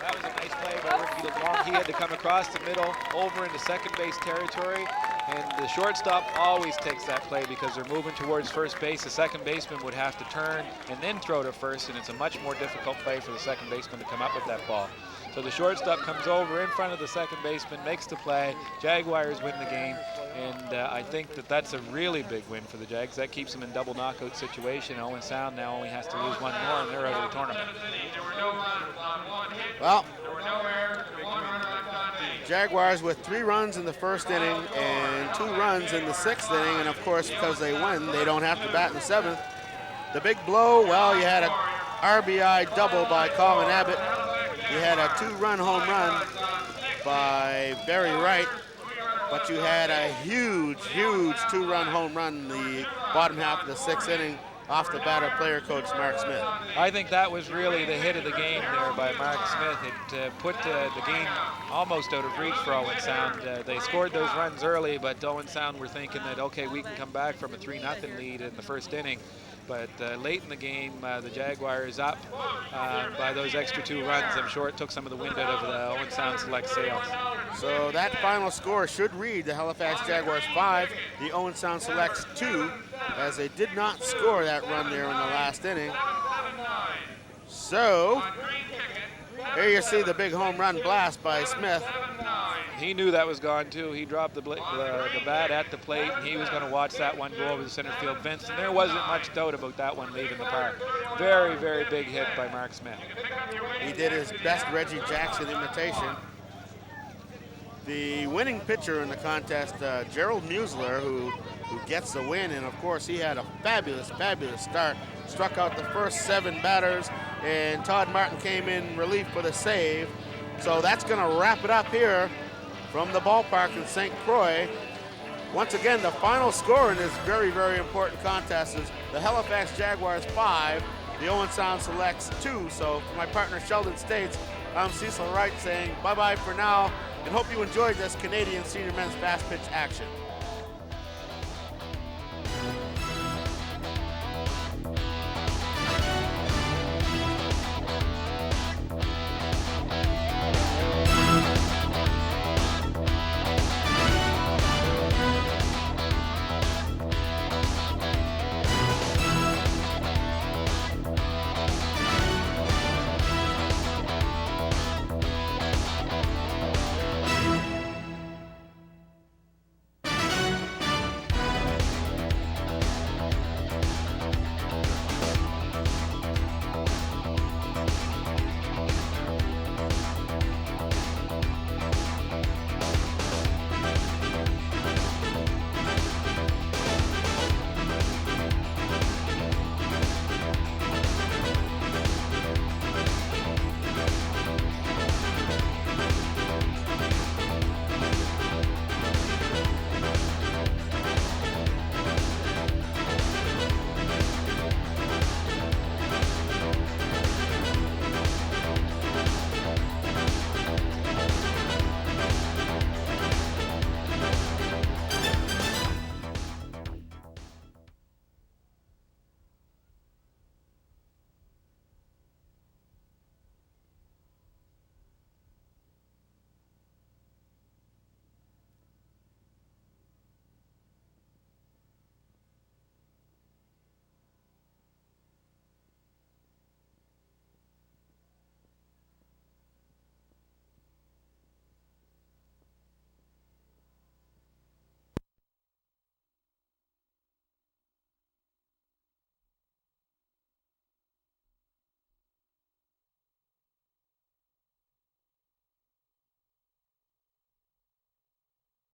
That was a nice play by Ricky LeBlanc. He had to come across the middle, over into second base territory, and the shortstop always takes that play because they're moving towards first base. The second baseman would have to turn and then throw to first, and it's a much more difficult play for the second baseman to come up with that ball. So the shortstop comes over in front of the second baseman, makes the play. Jaguars win the game, and I think that that's a really big win for the Jags. That keeps them in double knockout situation. Owen Sound now only has to lose 1 more, and they're out of the tournament. Well, Jaguars with 3 runs in the first inning and 2 runs in the 6th inning, and of course, because they win, they don't have to bat in the 7th. The big blow, well, you had a RBI double by Colin Abbott. You had a 2-run home run by Barry Wright, but you had a huge 2-run home run in the bottom half of the 6th inning off the bat of player coach Mark Smith. I think that was really the hit of the game there by Mark Smith. It put the game almost out of reach for Owen Sound. They scored those runs early, but Owen Sound were thinking that, okay, we can come back from a 3-0 lead in the first inning. But late in the game, the Jaguars up by those extra 2 runs. I'm sure it took some of the wind out of the Owen Sound select sails. So that final score should read the Halifax Jaguars 5, the Owen Sound Selects 2, as they did not score that run there in the last inning. So here you see the big home run blast by Smith. He knew that was gone too. He dropped the bat at the plate, and he was going to watch that one go over the center field fence, and there wasn't much doubt about that one leaving the park. Very, very big hit by Mark Smith. He did his best Reggie Jackson imitation. The winning pitcher in the contest, Gerald Musler, who gets the win, and of course he had a fabulous start. Struck out the first 7 batters, and Todd Martin came in relief for the save. So that's going to wrap it up here from the ballpark in St. Croix. Once again, the final score in this very, very important contest is the Halifax Jaguars 5, the Owen Sound Selects 2. So for my partner Sheldon States, I'm Cecil Wright saying bye-bye for now, and hope you enjoyed this Canadian Senior Men's Fast Pitch action.